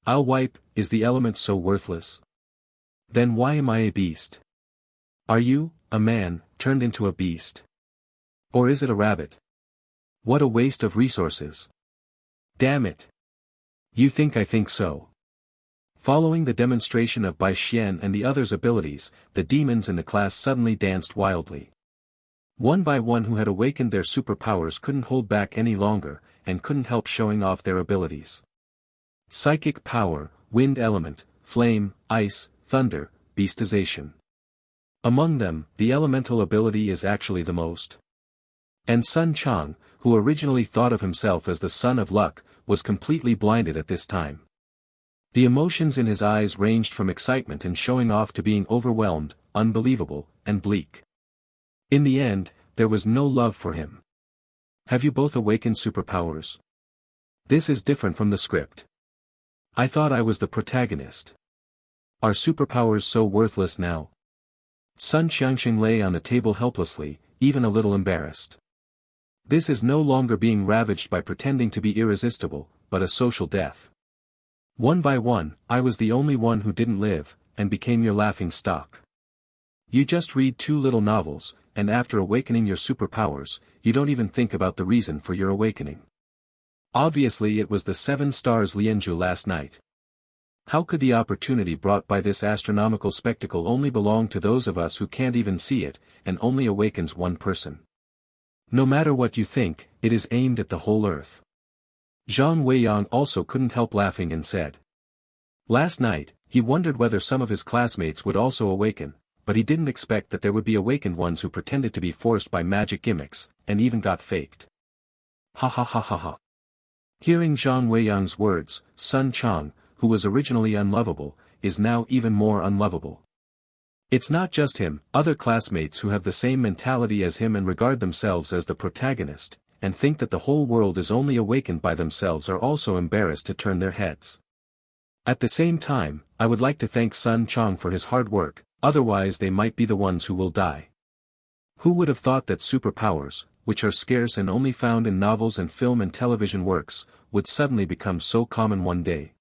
I'll wipe, is the element so worthless? Then why am I a beast? Are you, a man, turned into a beast? Or is it a rabbit? What a waste of resources. Damn it. You think I think so? Following the demonstration of Bai Xian and the others' abilities, the demons in the class suddenly danced wildly. One by one who had awakened their superpowers couldn't hold back any longer, and couldn't help showing off their abilities. Psychic power, wind element, flame, ice, thunder, beastization. Among them, the elemental ability is actually the most. And Sun Chang, who originally thought of himself as the son of luck, was completely blinded at this time. The emotions in his eyes ranged from excitement and showing off to being overwhelmed, unbelievable, and bleak. In the end, there was no love for him. Have you both awakened superpowers? This is different from the script. I thought I was the protagonist. Are superpowers so worthless now? Sun Xiangxing lay on the table helplessly, even a little embarrassed. This is no longer being ravaged by pretending to be irresistible, but a social death. One by one, I was the only one who didn't live, and became your laughing stock. You just read 2 little novels, and after awakening your superpowers, you don't even think about the reason for your awakening. Obviously it was the 7 stars Lianzhu last night. How could the opportunity brought by this astronomical spectacle only belong to those of us who can't even see it, and only awakens one person? No matter what you think, it is aimed at the whole earth. Zhang Weiyang also couldn't help laughing and said. Last night, he wondered whether some of his classmates would also awaken, but he didn't expect that there would be awakened ones who pretended to be forced by magic gimmicks, and even got faked. Ha ha ha ha ha. Hearing Zhang Weiyang's words, Sun Chang, who was originally unlovable, is now even more unlovable. It's not just him, other classmates who have the same mentality as him and regard themselves as the protagonist, and think that the whole world is only awakened by themselves are also embarrassed to turn their heads. At the same time, I would like to thank Sun Chang for his hard work, otherwise they might be the ones who will die. Who would have thought that superpowers, which are scarce and only found in novels and film and television works, would suddenly become so common one day?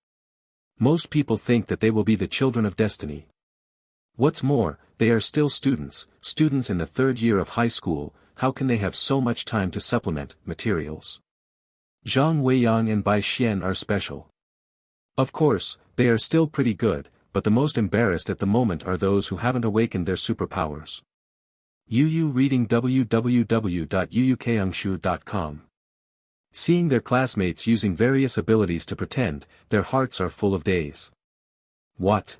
Most people think that they will be the children of destiny. What's more, they are still students in the 3rd year of high school. How can they have so much time to supplement materials? Zhang Weiyang and Bai Xian are special. Of course, they are still pretty good, but the most embarrassed at the moment are those who haven't awakened their superpowers. Yu reading www.yuukangshu.com. Seeing their classmates using various abilities to pretend, their hearts are full of daze. What?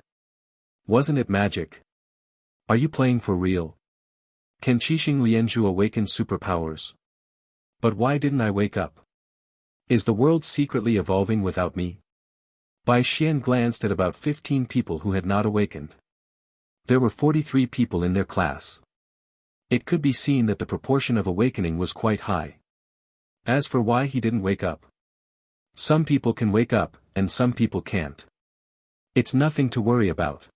Wasn't it magic? Are you playing for real? Can Qixing Lianzhu awaken superpowers? But why didn't I wake up? Is the world secretly evolving without me? Bai Xian glanced at about 15 people who had not awakened. There were 43 people in their class. It could be seen that the proportion of awakening was quite high. As for why he didn't wake up, Some people can wake up, and some people can't. It's nothing to worry about.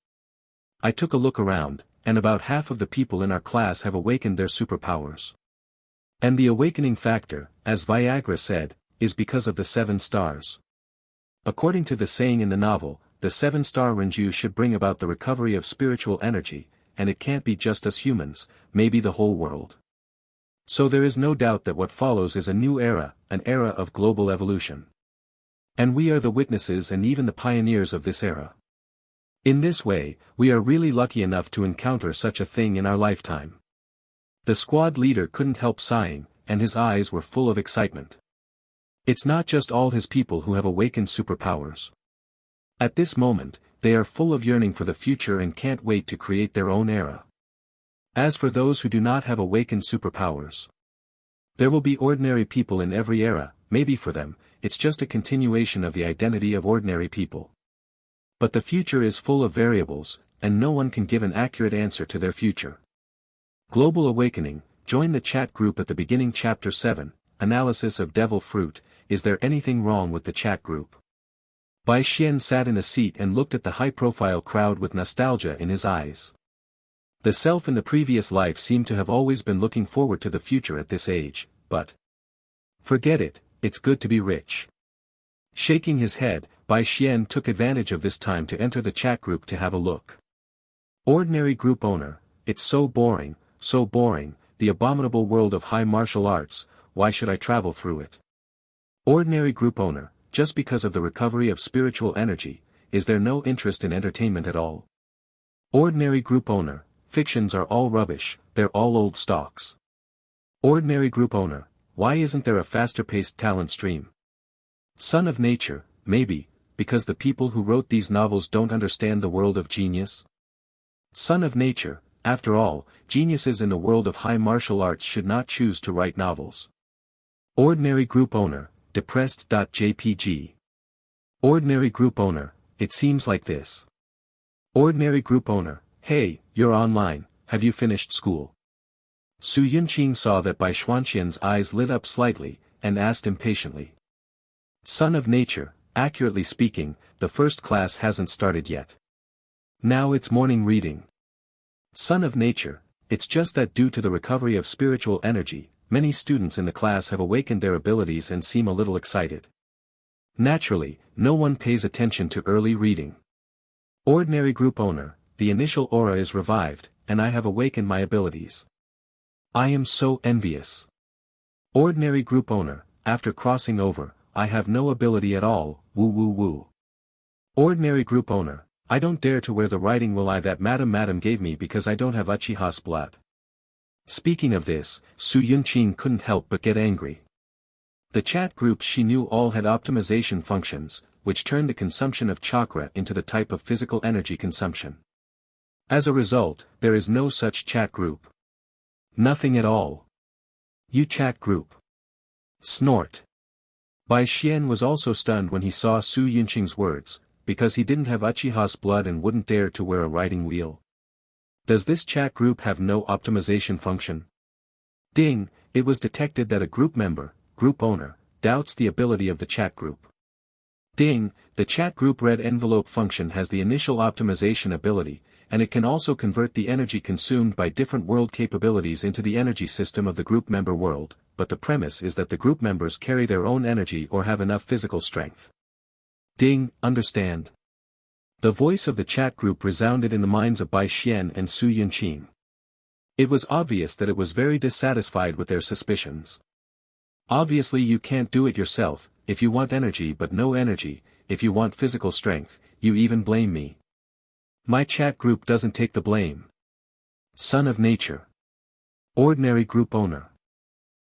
I took a look around, and about half of the people in our class have awakened their superpowers. And the awakening factor, as Viagra said, is because of the 7 stars. According to the saying in the novel, the 7-star Renju should bring about the recovery of spiritual energy, and it can't be just us humans, maybe the whole world. So there is no doubt that what follows is a new era, an era of global evolution. And we are the witnesses and even the pioneers of this era. In this way, we are really lucky enough to encounter such a thing in our lifetime. The squad leader couldn't help sighing, and his eyes were full of excitement. It's not just all his people who have awakened superpowers. At this moment, they are full of yearning for the future and can't wait to create their own era. As for those who do not have awakened superpowers, there will be ordinary people in every era. Maybe for them, it's just a continuation of the identity of ordinary people. But the future is full of variables, and no one can give an accurate answer to their future. Global Awakening, join the chat group at the beginning. Chapter 7, Analysis of Devil Fruit. Is there anything wrong with the chat group? Bai Xian sat in a seat and looked at the high-profile crowd with nostalgia in his eyes. The self in the previous life seemed to have always been looking forward to the future at this age, but forget it, it's good to be rich. Shaking his head, Bai Xian took advantage of this time to enter the chat group to have a look. Ordinary group owner, it's so boring, the abominable world of high martial arts, why should I travel through it? Ordinary group owner, just because of the recovery of spiritual energy, is there no interest in entertainment at all? Ordinary group owner, fictions are all rubbish, they're all old stocks. Ordinary group owner, why isn't there a faster-paced talent stream? Son of Nature, maybe, because the people who wrote these novels don't understand the world of genius? Son of Nature, after all, geniuses in the world of high martial arts should not choose to write novels. Ordinary group owner, depressed.jpg. Ordinary group owner, it seems like this. Ordinary group owner, hey, you're online, have you finished school? Su Yunqing saw that Bai Xuanqian's eyes lit up slightly, and asked impatiently. Son of Nature, accurately speaking, the first class hasn't started yet. Now it's morning reading. Son of Nature, it's just that due to the recovery of spiritual energy, many students in the class have awakened their abilities and seem a little excited. Naturally, no one pays attention to early reading. Ordinary group owner, the initial aura is revived, and I have awakened my abilities. I am so envious. Ordinary group owner, after crossing over, I have no ability at all, woo woo woo. Ordinary group owner, I don't dare to wear the riding will I that Madam gave me because I don't have Uchiha's blood. Speaking of this, Su Yunqing couldn't help but get angry. The chat groups she knew all had optimization functions, which turned the consumption of chakra into the type of physical energy consumption. As a result, there is no such chat group. Nothing at all. You chat group. Snort. Bai Xian was also stunned when he saw Su Yunqing's words, because he didn't have Uchiha's blood and wouldn't dare to wear a riding wheel. Does this chat group have no optimization function? Ding, it was detected that a group member, group owner, doubts the ability of the chat group. Ding, the chat group red envelope function has the initial optimization ability, and it can also convert the energy consumed by different world capabilities into the energy system of the group member world, but the premise is that the group members carry their own energy or have enough physical strength. Ding, understand. The voice of the chat group resounded in the minds of Bai Xian and Su Yunqing. It was obvious that it was very dissatisfied with their suspicions. Obviously you can't do it yourself, if you want energy but no energy, if you want physical strength, you even blame me. My chat group doesn't take the blame. Son of Nature. Ordinary group owner.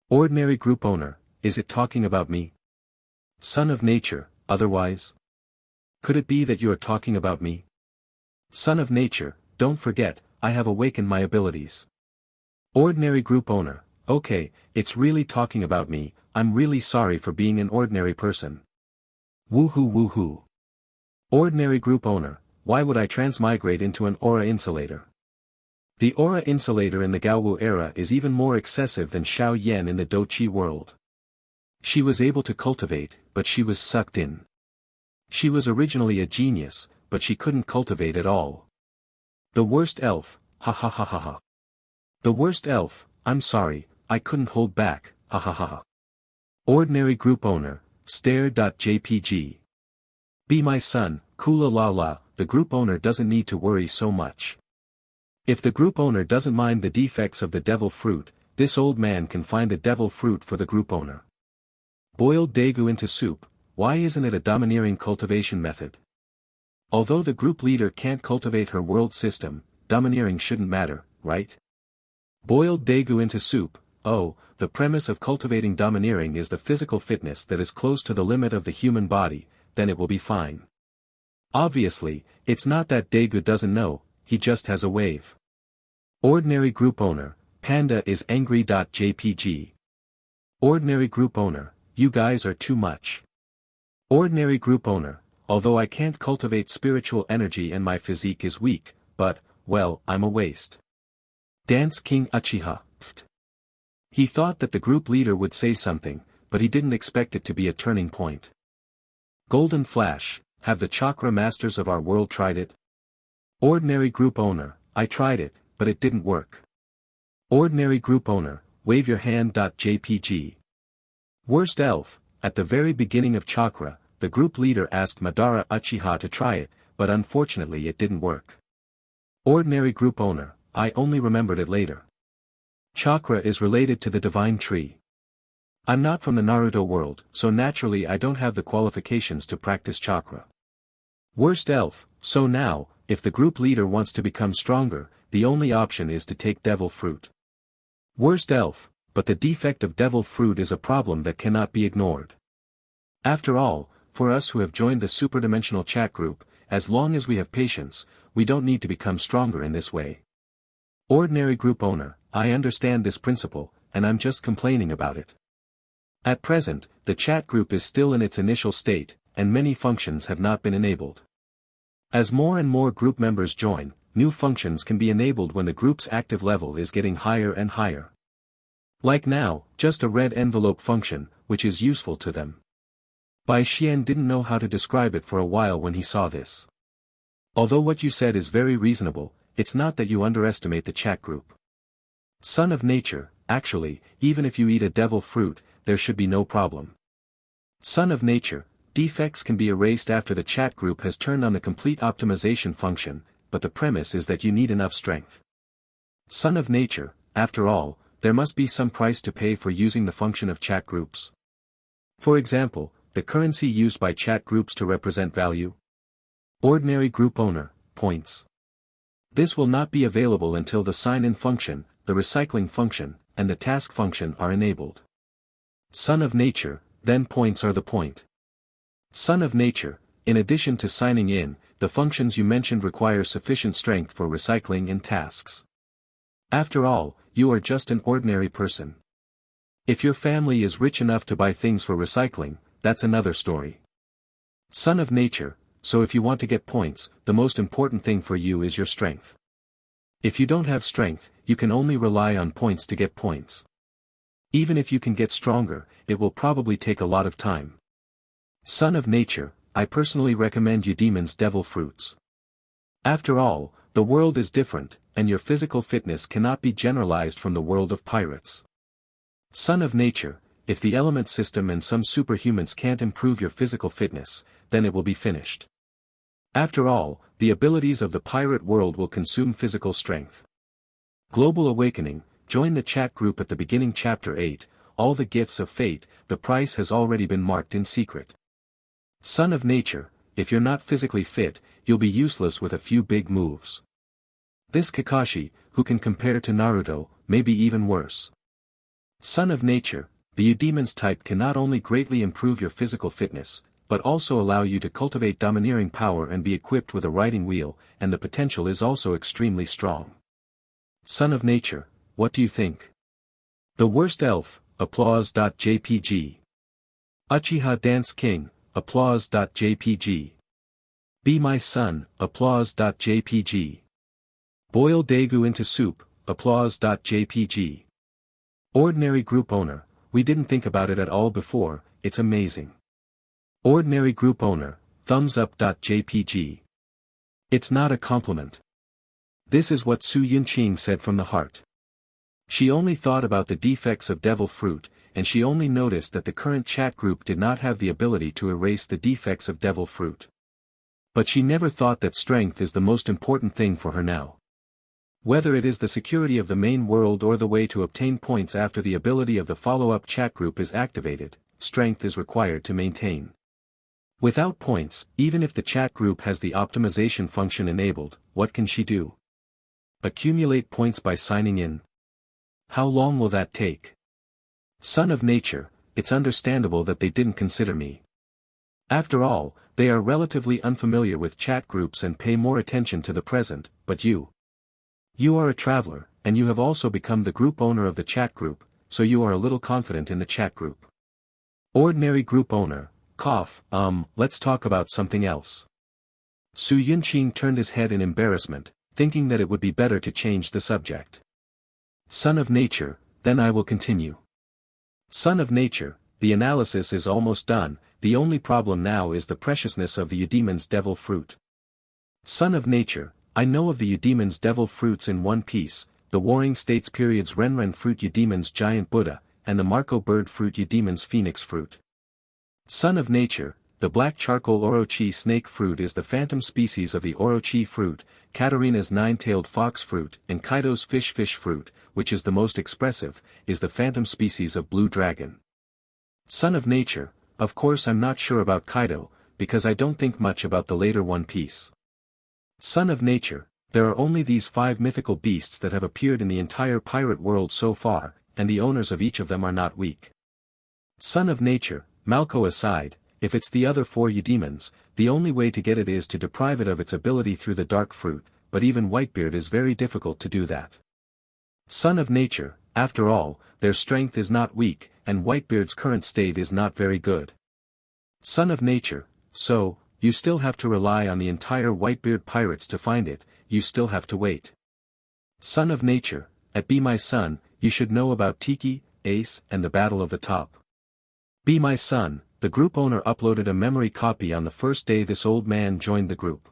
Ordinary group owner, is it talking about me? Son of Nature, otherwise? Could it be that you are talking about me? Son of Nature, don't forget, I have awakened my abilities. Ordinary group owner, okay, it's really talking about me, I'm really sorry for being an ordinary person. Woohoo woohoo. Ordinary group owner, why would I transmigrate into an aura insulator? The aura insulator in the Gaowu era is even more excessive than Xiao Yan in the Doqi world. She was able to cultivate, but she was sucked in. She was originally a genius, but she couldn't cultivate at all. The worst elf, ha ha ha ha ha. The worst elf, I'm sorry, I couldn't hold back, ha ha ha ha. Ordinary group owner, stare.jpg. Be my son, kula la la, the group owner doesn't need to worry so much. If the group owner doesn't mind the defects of the devil fruit, this old man can find a devil fruit for the group owner. Boiled daegu into soup, why isn't it a domineering cultivation method? Although the group leader can't cultivate her world system, domineering shouldn't matter, right? Boiled daegu into soup, oh, the premise of cultivating domineering is the physical fitness that is close to the limit of the human body, then it will be fine. Obviously, it's not that daegu doesn't know, he just has a wave. Ordinary group owner, panda is angry.jpg. Ordinary group owner, you guys are too much. Ordinary group owner, although I can't cultivate spiritual energy and my physique is weak, but, well, I'm a waste. Dance King Uchiha, pft. He thought that the group leader would say something, but he didn't expect it to be a turning point. Golden Flash, have the chakra masters of our world tried it? Ordinary group owner, I tried it, but it didn't work. Ordinary group owner, wave your hand.jpg. Worst elf, at the very beginning of chakra, the group leader asked Madara Uchiha to try it, but unfortunately it didn't work. Ordinary group owner, I only remembered it later. Chakra is related to the divine tree. I'm not from the Naruto world, so naturally I don't have the qualifications to practice chakra. Worst elf, so now, if the group leader wants to become stronger, the only option is to take devil fruit. Worst elf, but the defect of devil fruit is a problem that cannot be ignored. After all, for us who have joined the superdimensional chat group, as long as we have patience, we don't need to become stronger in this way. Ordinary group owner, I understand this principle, and I'm just complaining about it. At present, the chat group is still in its initial state, and many functions have not been enabled. As more and more group members join, new functions can be enabled when the group's active level is getting higher and higher. Like now, just a red envelope function, which is useful to them. Bai Xian didn't know how to describe it for a while when he saw this. Although what you said is very reasonable, it's not that you underestimate the chat group. Son of nature, actually, even if you eat a devil fruit, there should be no problem. Son of nature, defects can be erased after the chat group has turned on the complete optimization function, but the premise is that you need enough strength. Son of nature, after all, there must be some price to pay for using the function of chat groups. For example, the currency used by chat groups to represent value. Ordinary group owner, points. This will not be available until the sign-in function, the recycling function, and the task function are enabled. Son of nature, then points are the point. Son of nature, in addition to signing in, the functions you mentioned require sufficient strength for recycling and tasks. After all, you are just an ordinary person. If your family is rich enough to buy things for recycling, that's another story. Son of nature, so if you want to get points, the most important thing for you is your strength. If you don't have strength, you can only rely on points to get points. Even if you can get stronger, it will probably take a lot of time. Son of nature, I personally recommend you demons devil fruits. After all, the world is different, and your physical fitness cannot be generalized from the world of pirates. Son of nature, if the element system and some superhumans can't improve your physical fitness, then it will be finished. After all, the abilities of the pirate world will consume physical strength. Global Awakening, join the chat group at the beginning chapter 8, all the gifts of fate, the price has already been marked in secret. Son of nature, if you're not physically fit, you'll be useless with a few big moves. This Kakashi, who can compare to Naruto, may be even worse. Son of nature, the Eudemon's type can not only greatly improve your physical fitness, but also allow you to cultivate domineering power and be equipped with a riding wheel, and the potential is also extremely strong. Son of nature, what do you think? The worst elf, applause.jpg. Uchiha Dance King, applause.jpg. Be my son, applause.jpg. Boil daegu into soup, applause.jpg. Ordinary group owner, we didn't think about it at all before, it's amazing. Ordinary group owner, thumbs up. JPG. It's not a compliment. This is what Su Yunqing said from the heart. She only thought about the defects of devil fruit, and she only noticed that the current chat group did not have the ability to erase the defects of devil fruit. But she never thought that strength is the most important thing for her now. Whether it is the security of the main world or the way to obtain points after the ability of the follow-up chat group is activated, strength is required to maintain. Without points, even if the chat group has the optimization function enabled, what can she do? Accumulate points by signing in. How long will that take? Son of Nature, it's understandable that they didn't consider me. After all, they are relatively unfamiliar with chat groups and pay more attention to the present, but you. You are a traveler, and you have also become the group owner of the chat group, so you are a little confident in the chat group. Ordinary group owner, cough, let's talk about something else. Su Yunqing turned his head in embarrassment, thinking that it would be better to change the subject. Son of Nature, then I will continue. Son of Nature, the analysis is almost done, the only problem now is the preciousness of the Eudemon's devil fruit. Son of Nature, I know of the Eudemon's devil fruits in One Piece, the Warring States period's Renren fruit Eudemon's giant Buddha, and the Marco bird fruit Eudemon's phoenix fruit. Son of Nature, the black charcoal Orochi snake fruit is the phantom species of the Orochi fruit, Katarina's nine-tailed fox fruit, and Kaido's fish fruit, which is the most expressive, is the phantom species of blue dragon. Son of Nature, of course I'm not sure about Kaido, because I don't think much about the later One Piece. Son of Nature, there are only these 5 mythical beasts that have appeared in the entire pirate world so far, and the owners of each of them are not weak. Son of Nature, Malco aside, if it's the other 4 Eudemons, the only way to get it is to deprive it of its ability through the dark fruit, but even Whitebeard is very difficult to do that. Son of Nature, after all, their strength is not weak, and Whitebeard's current state is not very good. Son of Nature, so, you still have to rely on the entire Whitebeard pirates to find it, you still have to wait. Son of Nature, Be My Son, you should know about Tiki, Ace, and the Battle of the Top. Be My Son, the group owner uploaded a memory copy on the first day this old man joined the group.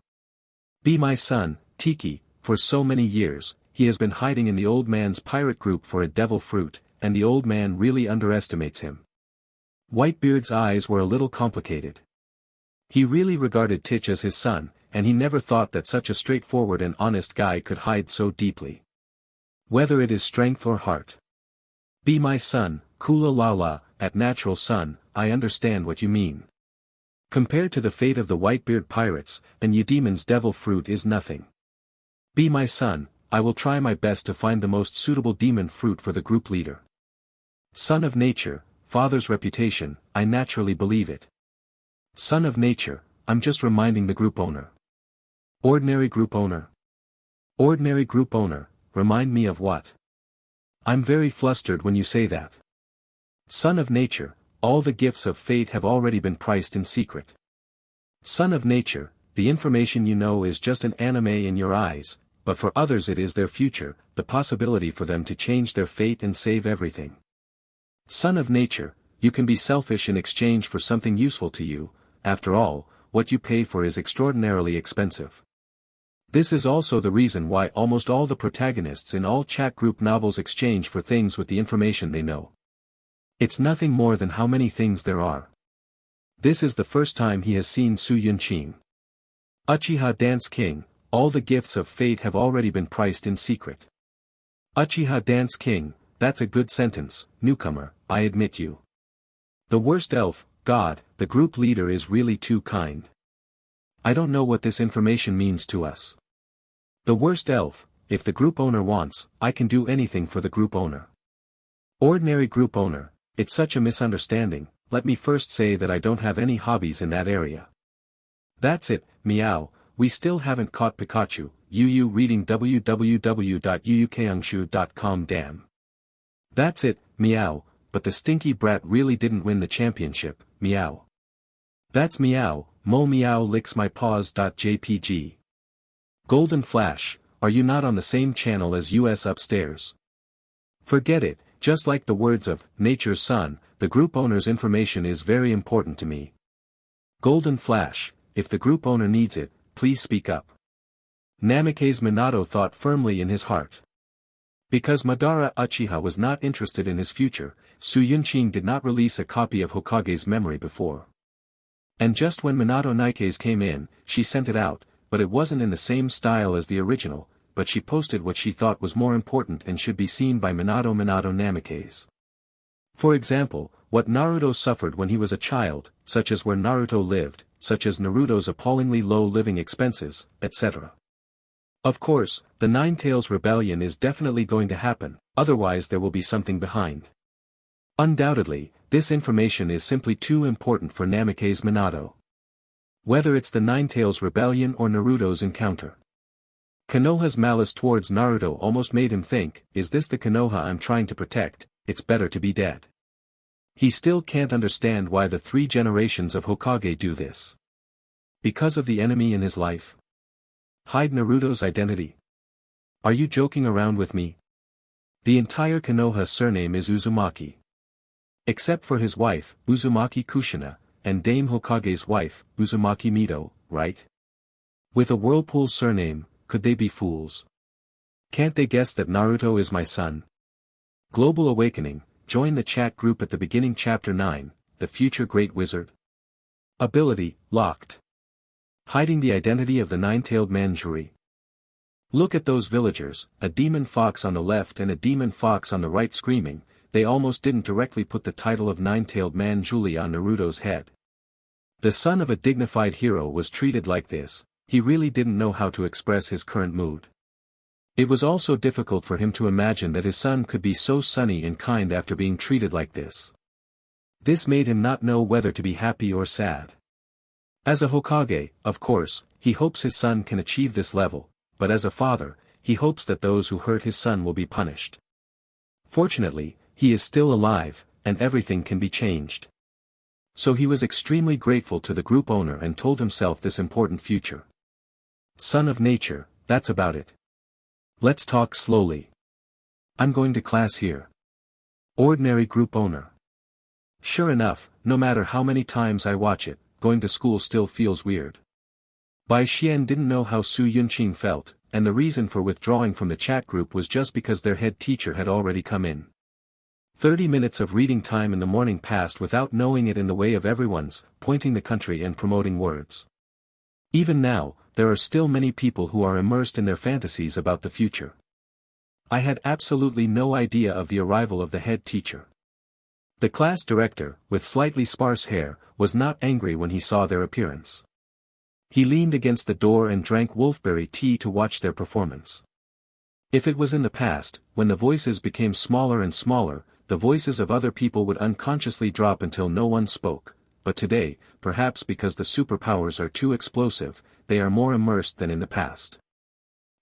Be My Son, Tiki, for so many years, he has been hiding in the old man's pirate group for a devil fruit, and the old man really underestimates him. Whitebeard's eyes were a little complicated. He really regarded Titch as his son, and he never thought that such a straightforward and honest guy could hide so deeply. Whether it is strength or heart. Be My Son, Kula Lala, at Natural Son, I understand what you mean. Compared to the fate of the Whitebeard pirates, an Eudemon's devil fruit is nothing. Be My Son, I will try my best to find the most suitable demon fruit for the group leader. Son of Nature, Father's reputation, I naturally believe it. Son of Nature, I'm just reminding the group owner. Ordinary group owner. Ordinary group owner, remind me of what? I'm very flustered when you say that. Son of Nature, all the gifts of fate have already been priced in secret. Son of Nature, the information you know is just an anime in your eyes, but for others it is their future, the possibility for them to change their fate and save everything. Son of Nature, you can be selfish in exchange for something useful to you, after all, what you pay for is extraordinarily expensive. This is also the reason why almost all the protagonists in all chat group novels exchange for things with the information they know. It's nothing more than how many things there are. This is the first time he has seen Su Yunqing. Uchiha Dance King, all the gifts of fate have already been priced in secret. Uchiha Dance King, that's a good sentence, newcomer, I admit you. The worst elf, God, the group leader is really too kind. I don't know what this information means to us. The worst elf, if the group owner wants, I can do anything for the group owner. Ordinary group owner, it's such a misunderstanding, let me first say that I don't have any hobbies in that area. That's it, meow, we still haven't caught Pikachu, Yu reading www.yuyukeungshu.com damn. That's it, meow, but the stinky brat really didn't win the championship, meow. That's meow, mo meow licks my paws. JPG. Golden Flash, are you not on the same channel as US upstairs? Forget it, Just like the words of Nature's Son, the group owner's information is very important to me. Golden Flash, if the group owner needs it, please speak up. Namikaze Minato thought firmly in his heart. Because Madara Uchiha was not interested in his future, Su Yunshin did not release a copy of Hokage's memory before. And just when Minato Nikaze came in, she sent it out, but it wasn't in the same style as the original, but she posted what she thought was more important and should be seen by Minato Namikaze. For example, what Naruto suffered when he was a child, such as where Naruto lived, such as Naruto's appallingly low living expenses, etc. Of course, the Nine-Tails Rebellion is definitely going to happen, otherwise there will be something behind. Undoubtedly, this information is simply too important for Namikaze Minato. Whether it's the Nine-Tails Rebellion or Naruto's encounter. Konoha's malice towards Naruto almost made him think, is this the Konoha I'm trying to protect? It's better to be dead. He still can't understand why the 3 generations of Hokage do this. Because of the enemy in his life? Hide Naruto's identity? Are you joking around with me? The entire Konoha surname is Uzumaki. Except for his wife, Uzumaki Kushina, and Dame Hokage's wife, Uzumaki Mito, right? With a Whirlpool surname, could they be fools? Can't they guess that Naruto is my son? Global Awakening, join the chat group at the beginning chapter 9, the future great wizard. Ability, locked. Hiding the identity of the nine-tailed Manjuri. Look at those villagers, a demon fox on the left and a demon fox on the right screaming, they almost didn't directly put the title of nine-tailed Manjuli on Naruto's head. The son of a dignified hero was treated like this, he really didn't know how to express his current mood. It was also difficult for him to imagine that his son could be so sunny and kind after being treated like this. This made him not know whether to be happy or sad. As a Hokage, of course, he hopes his son can achieve this level, but as a father, he hopes that those who hurt his son will be punished. Fortunately, he is still alive, and everything can be changed. So he was extremely grateful to the group owner and told himself this important future. Son of nature, that's about it. Let's talk slowly. I'm going to class here. Ordinary group owner. Sure enough, no matter how many times I watch it, going to school still feels weird. Bai Xian didn't know how Su Yunshin felt, and the reason for withdrawing from the chat group was just because their head teacher had already come in. 30 minutes of reading time in the morning passed without knowing it in the way of everyone's, pointing the country and promoting words. Even now, there are still many people who are immersed in their fantasies about the future. I had absolutely no idea of the arrival of the head teacher. The class director, with slightly sparse hair, was not angry when he saw their appearance. He leaned against the door and drank wolfberry tea to watch their performance. If it was in the past, when the voices became smaller and smaller, the voices of other people would unconsciously drop until no one spoke, but today, perhaps because the superpowers are too explosive, they are more immersed than in the past.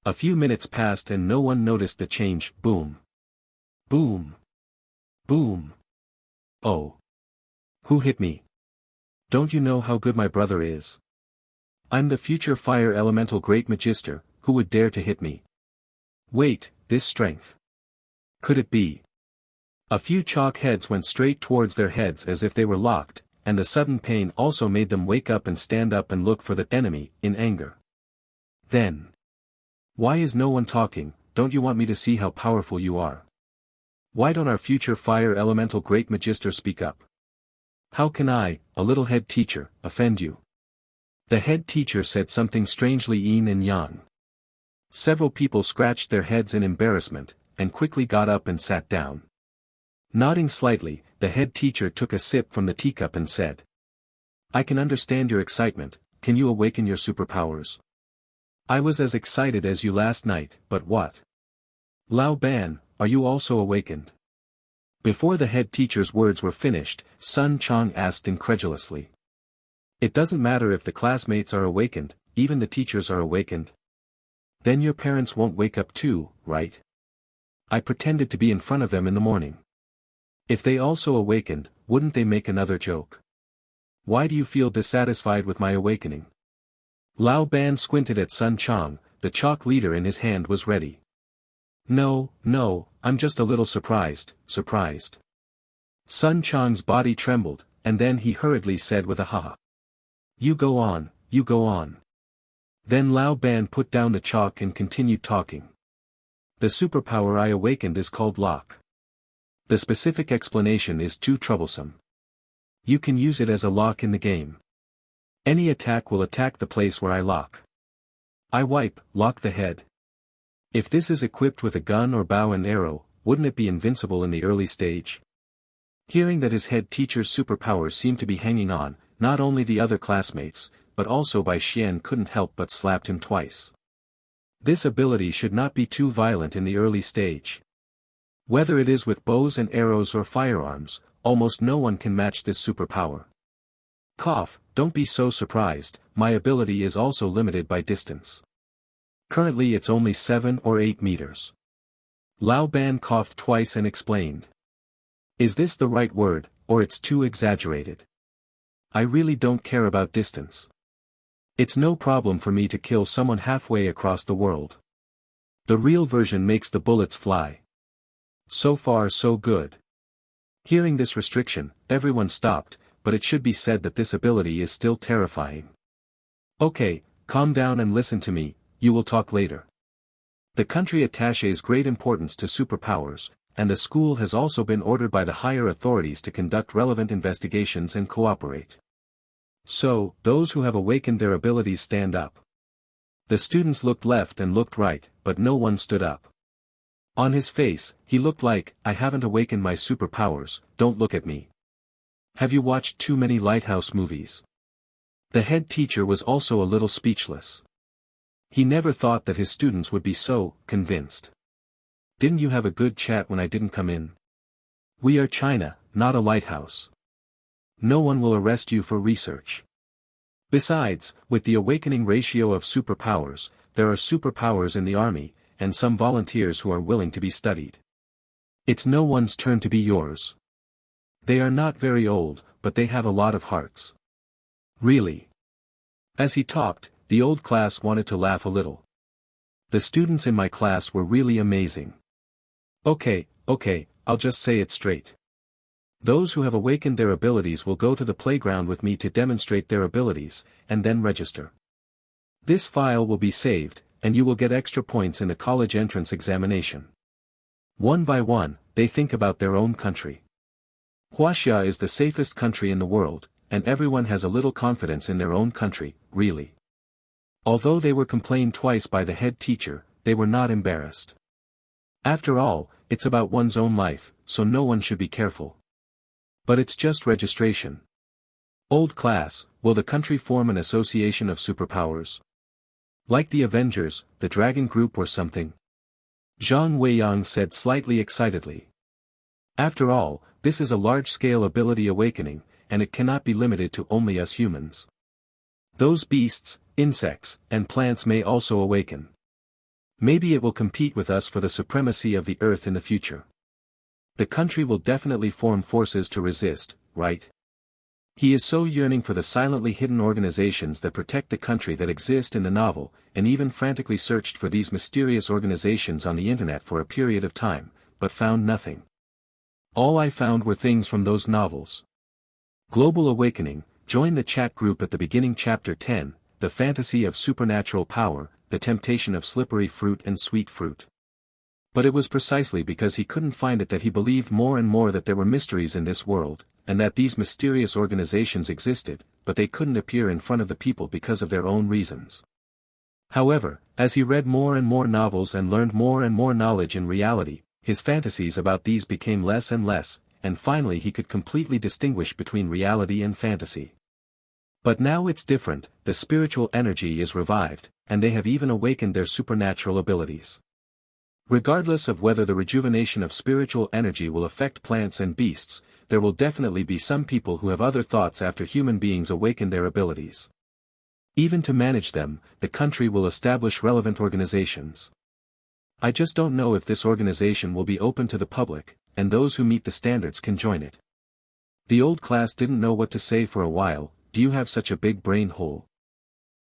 A few minutes passed and no one noticed the change. Boom. Boom. Boom. Oh. Who hit me? Don't you know how good my brother is? I'm the future fire elemental great magister, who would dare to hit me? Wait, this strength. Could it be? A few chalk heads went straight towards their heads as if they were locked, and the sudden pain also made them wake up and stand up and look for the enemy, in anger. Then. Why is no one talking? Don't you want me to see how powerful you are? Why don't our future fire elemental great magister speak up? How can I, a little head teacher, offend you? The head teacher said something strangely yin and yang. Several people scratched their heads in embarrassment, and quickly got up and sat down. Nodding slightly, the head teacher took a sip from the teacup and said, I can understand your excitement, can you awaken your superpowers? I was as excited as you last night, but what? Lao Ban, are you also awakened? Before the head teacher's words were finished, Sun Chong asked incredulously. It doesn't matter if the classmates are awakened, even the teachers are awakened. Then your parents won't wake up too, right? I pretended to be in front of them in the morning. If they also awakened, wouldn't they make another joke? Why do you feel dissatisfied with my awakening? Lao Ban squinted at Sun Chong, the chalk leader in his hand was ready. No, I'm just a little surprised. Sun Chang's body trembled, and then he hurriedly said with a haha. You go on, you go on. Then Lao Ban put down the chalk and continued talking. The superpower I awakened is called lock. The specific explanation is too troublesome. You can use it as a lock in the game. Any attack will attack the place where I lock. I lock the head. If this is equipped with a gun or bow and arrow, wouldn't it be invincible in the early stage? Hearing that his head teacher's superpowers seemed to be hanging on, not only the other classmates, but also Bai Xian couldn't help but slapped him twice. This ability should not be too violent in the early stage. Whether it is with bows and arrows or firearms, almost no one can match this superpower. Don't be so surprised, my ability is also limited by distance. Currently it's only 7 or 8 meters. Lao Ban coughed twice and explained. Is this the right word, or it's too exaggerated? I really don't care about distance. It's no problem for me to kill someone halfway across the world. The real version makes the bullets fly. So far so good. Hearing this restriction, everyone stopped, but it should be said that this ability is still terrifying. Okay, calm down and listen to me, you will talk later. The country attaches great importance to superpowers, and the school has also been ordered by the higher authorities to conduct relevant investigations and cooperate. So, those who have awakened their abilities stand up. The students looked left and looked right, but no one stood up. On his face, he looked like, I haven't awakened my superpowers, don't look at me. Have you watched too many Lighthouse movies? The head teacher was also a little speechless. He never thought that his students would be so convinced. Didn't you have a good chat when I didn't come in? We are China, not a lighthouse. No one will arrest you for research. Besides, with the awakening ratio of superpowers, there are superpowers in the army, and some volunteers who are willing to be studied. It's no one's turn to be yours. They are not very old, but they have a lot of hearts. Really. As he talked, the old class wanted to laugh a little. The students in my class were really amazing. Okay, I'll just say it straight. Those who have awakened their abilities will go to the playground with me to demonstrate their abilities, and then register. This file will be saved, and you will get extra points in the college entrance examination. One by one, they think about their own country. Huaxia is the safest country in the world, and everyone has a little confidence in their own country, really. Although they were complained twice by the head teacher, they were not embarrassed. After all, it's about one's own life, so no one should be careful. But it's just registration. Old class, will the country form an association of superpowers? Like the Avengers, the Dragon Group or something? Zhang Weiyang said slightly excitedly. After all, this is a large-scale ability awakening, and it cannot be limited to only us humans. Those beasts, insects, and plants may also awaken. Maybe it will compete with us for the supremacy of the earth in the future. The country will definitely form forces to resist, right? He is so yearning for the silently hidden organizations that protect the country that exist in the novel, and even frantically searched for these mysterious organizations on the internet for a period of time, but found nothing. All I found were things from those novels. Global Awakening, join the chat group at the beginning. Chapter 10, The Fantasy of Supernatural Power, The Temptation of Slippery Fruit and Sweet Fruit. But it was precisely because he couldn't find it that he believed more and more that there were mysteries in this world, and that these mysterious organizations existed, but they couldn't appear in front of the people because of their own reasons. However, as he read more and more novels and learned more and more knowledge in reality, his fantasies about these became less and less, and finally he could completely distinguish between reality and fantasy. But now it's different, the spiritual energy is revived, and they have even awakened their supernatural abilities. Regardless of whether the rejuvenation of spiritual energy will affect plants and beasts, there will definitely be some people who have other thoughts after human beings awaken their abilities. Even to manage them, the country will establish relevant organizations. I just don't know if this organization will be open to the public, and those who meet the standards can join it. The old class didn't know what to say for a while. Do you have such a big brain hole?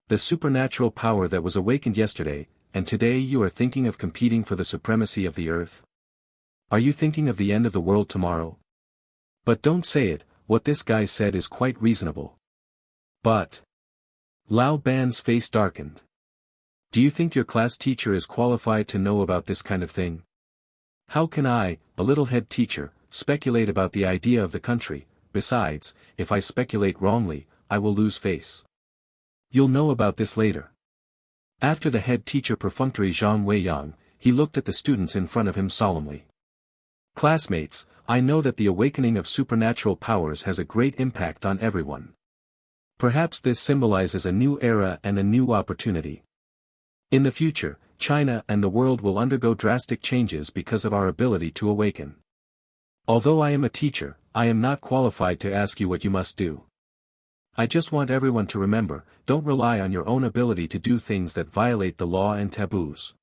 The supernatural power that was awakened yesterday, and today you are thinking of competing for the supremacy of the earth? Are you thinking of the end of the world tomorrow? But don't say it, what this guy said is quite reasonable. But... Lao Ban's face darkened. Do you think your class teacher is qualified to know about this kind of thing? How can I, a little head teacher, speculate about the idea of the country? Besides, if I speculate wrongly, I will lose face. You'll know about this later. After the head teacher perfunctory Zhang Weiyang, he looked at the students in front of him solemnly. Classmates, I know that the awakening of supernatural powers has a great impact on everyone. Perhaps this symbolizes a new era and a new opportunity. In the future, China and the world will undergo drastic changes because of our ability to awaken. Although I am a teacher, I am not qualified to ask you what you must do. I just want everyone to remember, don't rely on your own ability to do things that violate the law and taboos.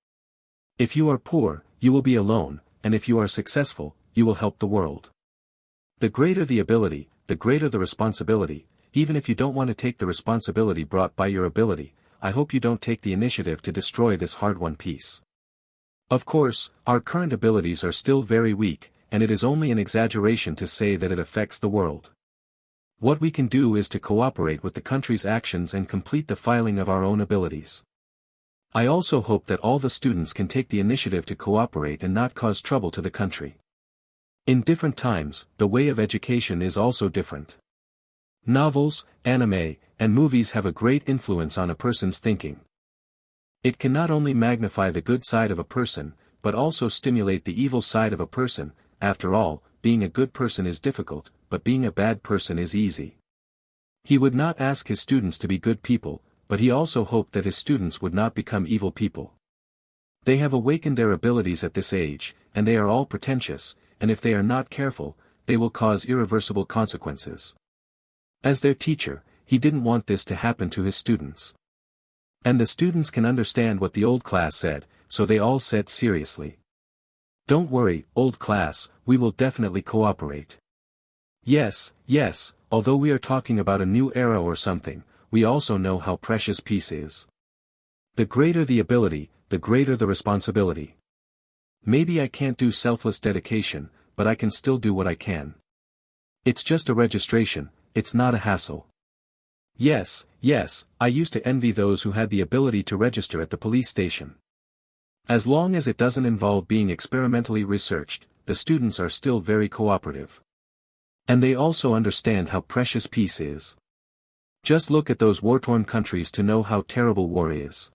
If you are poor, you will be alone, and if you are successful, you will help the world. The greater the ability, the greater the responsibility. Even if you don't want to take the responsibility brought by your ability, I hope you don't take the initiative to destroy this hard-won peace. Of course, our current abilities are still very weak, and it is only an exaggeration to say that it affects the world. What we can do is to cooperate with the country's actions and complete the filing of our own abilities. I also hope that all the students can take the initiative to cooperate and not cause trouble to the country. In different times, the way of education is also different. Novels, anime, and movies have a great influence on a person's thinking. It can not only magnify the good side of a person, but also stimulate the evil side of a person. After all, being a good person is difficult, but being a bad person is easy. He would not ask his students to be good people, but he also hoped that his students would not become evil people. They have awakened their abilities at this age, and they are all pretentious, and if they are not careful, they will cause irreversible consequences. As their teacher, he didn't want this to happen to his students. And the students can understand what the old class said, so they all said seriously. Don't worry, old class, we will definitely cooperate. Yes, although we are talking about a new era or something, we also know how precious peace is. The greater the ability, the greater the responsibility. Maybe I can't do selfless dedication, but I can still do what I can. It's just a registration, it's not a hassle. Yes, I used to envy those who had the ability to register at the police station. As long as it doesn't involve being experimentally researched, the students are still very cooperative. And they also understand how precious peace is. Just look at those war-torn countries to know how terrible war is.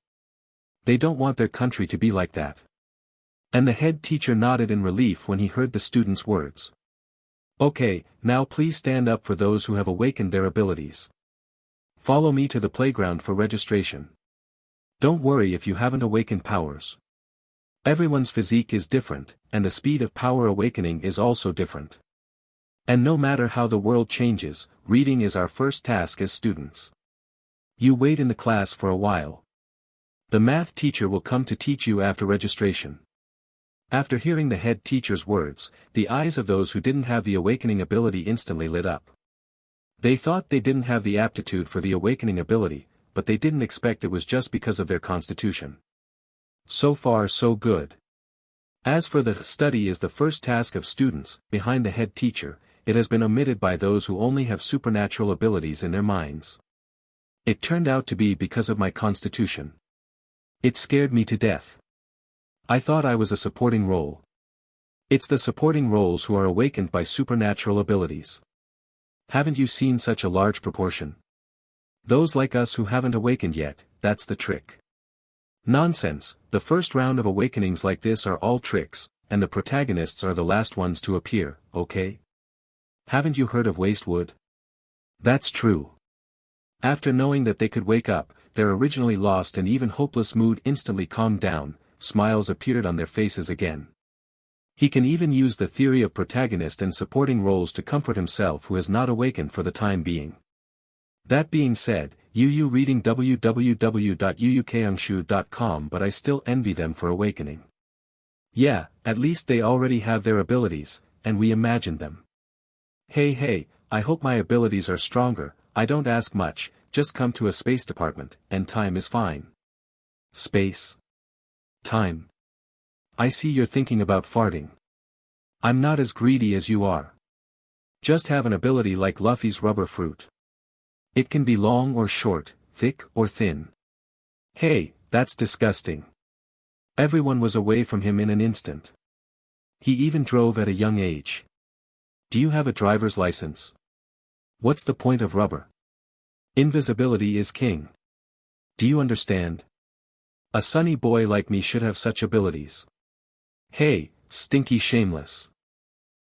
They don't want their country to be like that. And the head teacher nodded in relief when he heard the students' words. Okay, now please stand up for those who have awakened their abilities. Follow me to the playground for registration. Don't worry if you haven't awakened powers. Everyone's physique is different, and the speed of power awakening is also different. And no matter how the world changes, reading is our first task as students. You wait in the class for a while. The math teacher will come to teach you after registration. After hearing the head teacher's words, the eyes of those who didn't have the awakening ability instantly lit up. They thought they didn't have the aptitude for the awakening ability, but they didn't expect it was just because of their constitution. So far so good. As for the study is the first task of students, behind the head teacher, it has been omitted by those who only have supernatural abilities in their minds. It turned out to be because of my constitution. It scared me to death. I thought I was a supporting role. It's the supporting roles who are awakened by supernatural abilities. Haven't you seen such a large proportion? Those like us who haven't awakened yet, that's the trick. Nonsense, the first round of awakenings like this are all tricks, and the protagonists are the last ones to appear, okay? Haven't you heard of waste wood? That's true. After knowing that they could wake up, their originally lost and even hopeless mood instantly calmed down, smiles appeared on their faces again. He can even use the theory of protagonist and supporting roles to comfort himself who has not awakened for the time being. That being said, Yu reading www.yuukangshu.com, but I still envy them for awakening. Yeah, at least they already have their abilities, and we imagined them. Hey, I hope my abilities are stronger. I don't ask much, just come to a space department, and time is fine. Space. Time. I see you're thinking about farting. I'm not as greedy as you are. Just have an ability like Luffy's rubber fruit. It can be long or short, thick or thin. Hey, that's disgusting. Everyone was away from him in an instant. He even drove at a young age. Do you have a driver's license? What's the point of rubber? Invisibility is king. Do you understand? A sunny boy like me should have such abilities. Hey, stinky shameless.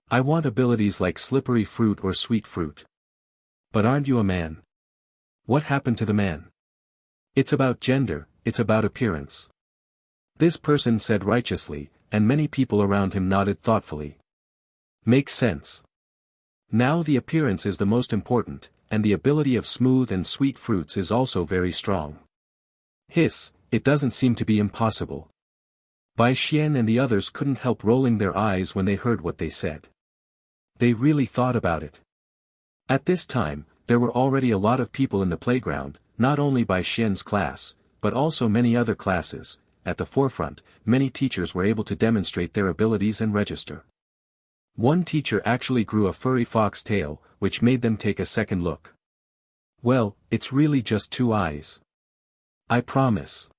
I want abilities like slippery fruit or sweet fruit. But aren't you a man? What happened to the man? It's about gender, it's about appearance. This person said righteously, and many people around him nodded thoughtfully. Makes sense. Now the appearance is the most important, and the ability of smooth and sweet fruits is also very strong. Hiss, it doesn't seem to be impossible. Bai Xian and the others couldn't help rolling their eyes when they heard what they said. They really thought about it. At this time, there were already a lot of people in the playground, not only Bai Xian's class, but also many other classes. At the forefront, many teachers were able to demonstrate their abilities and register. One teacher actually grew a furry fox tail, which made them take a second look. Well, it's really just 2 eyes. I promise.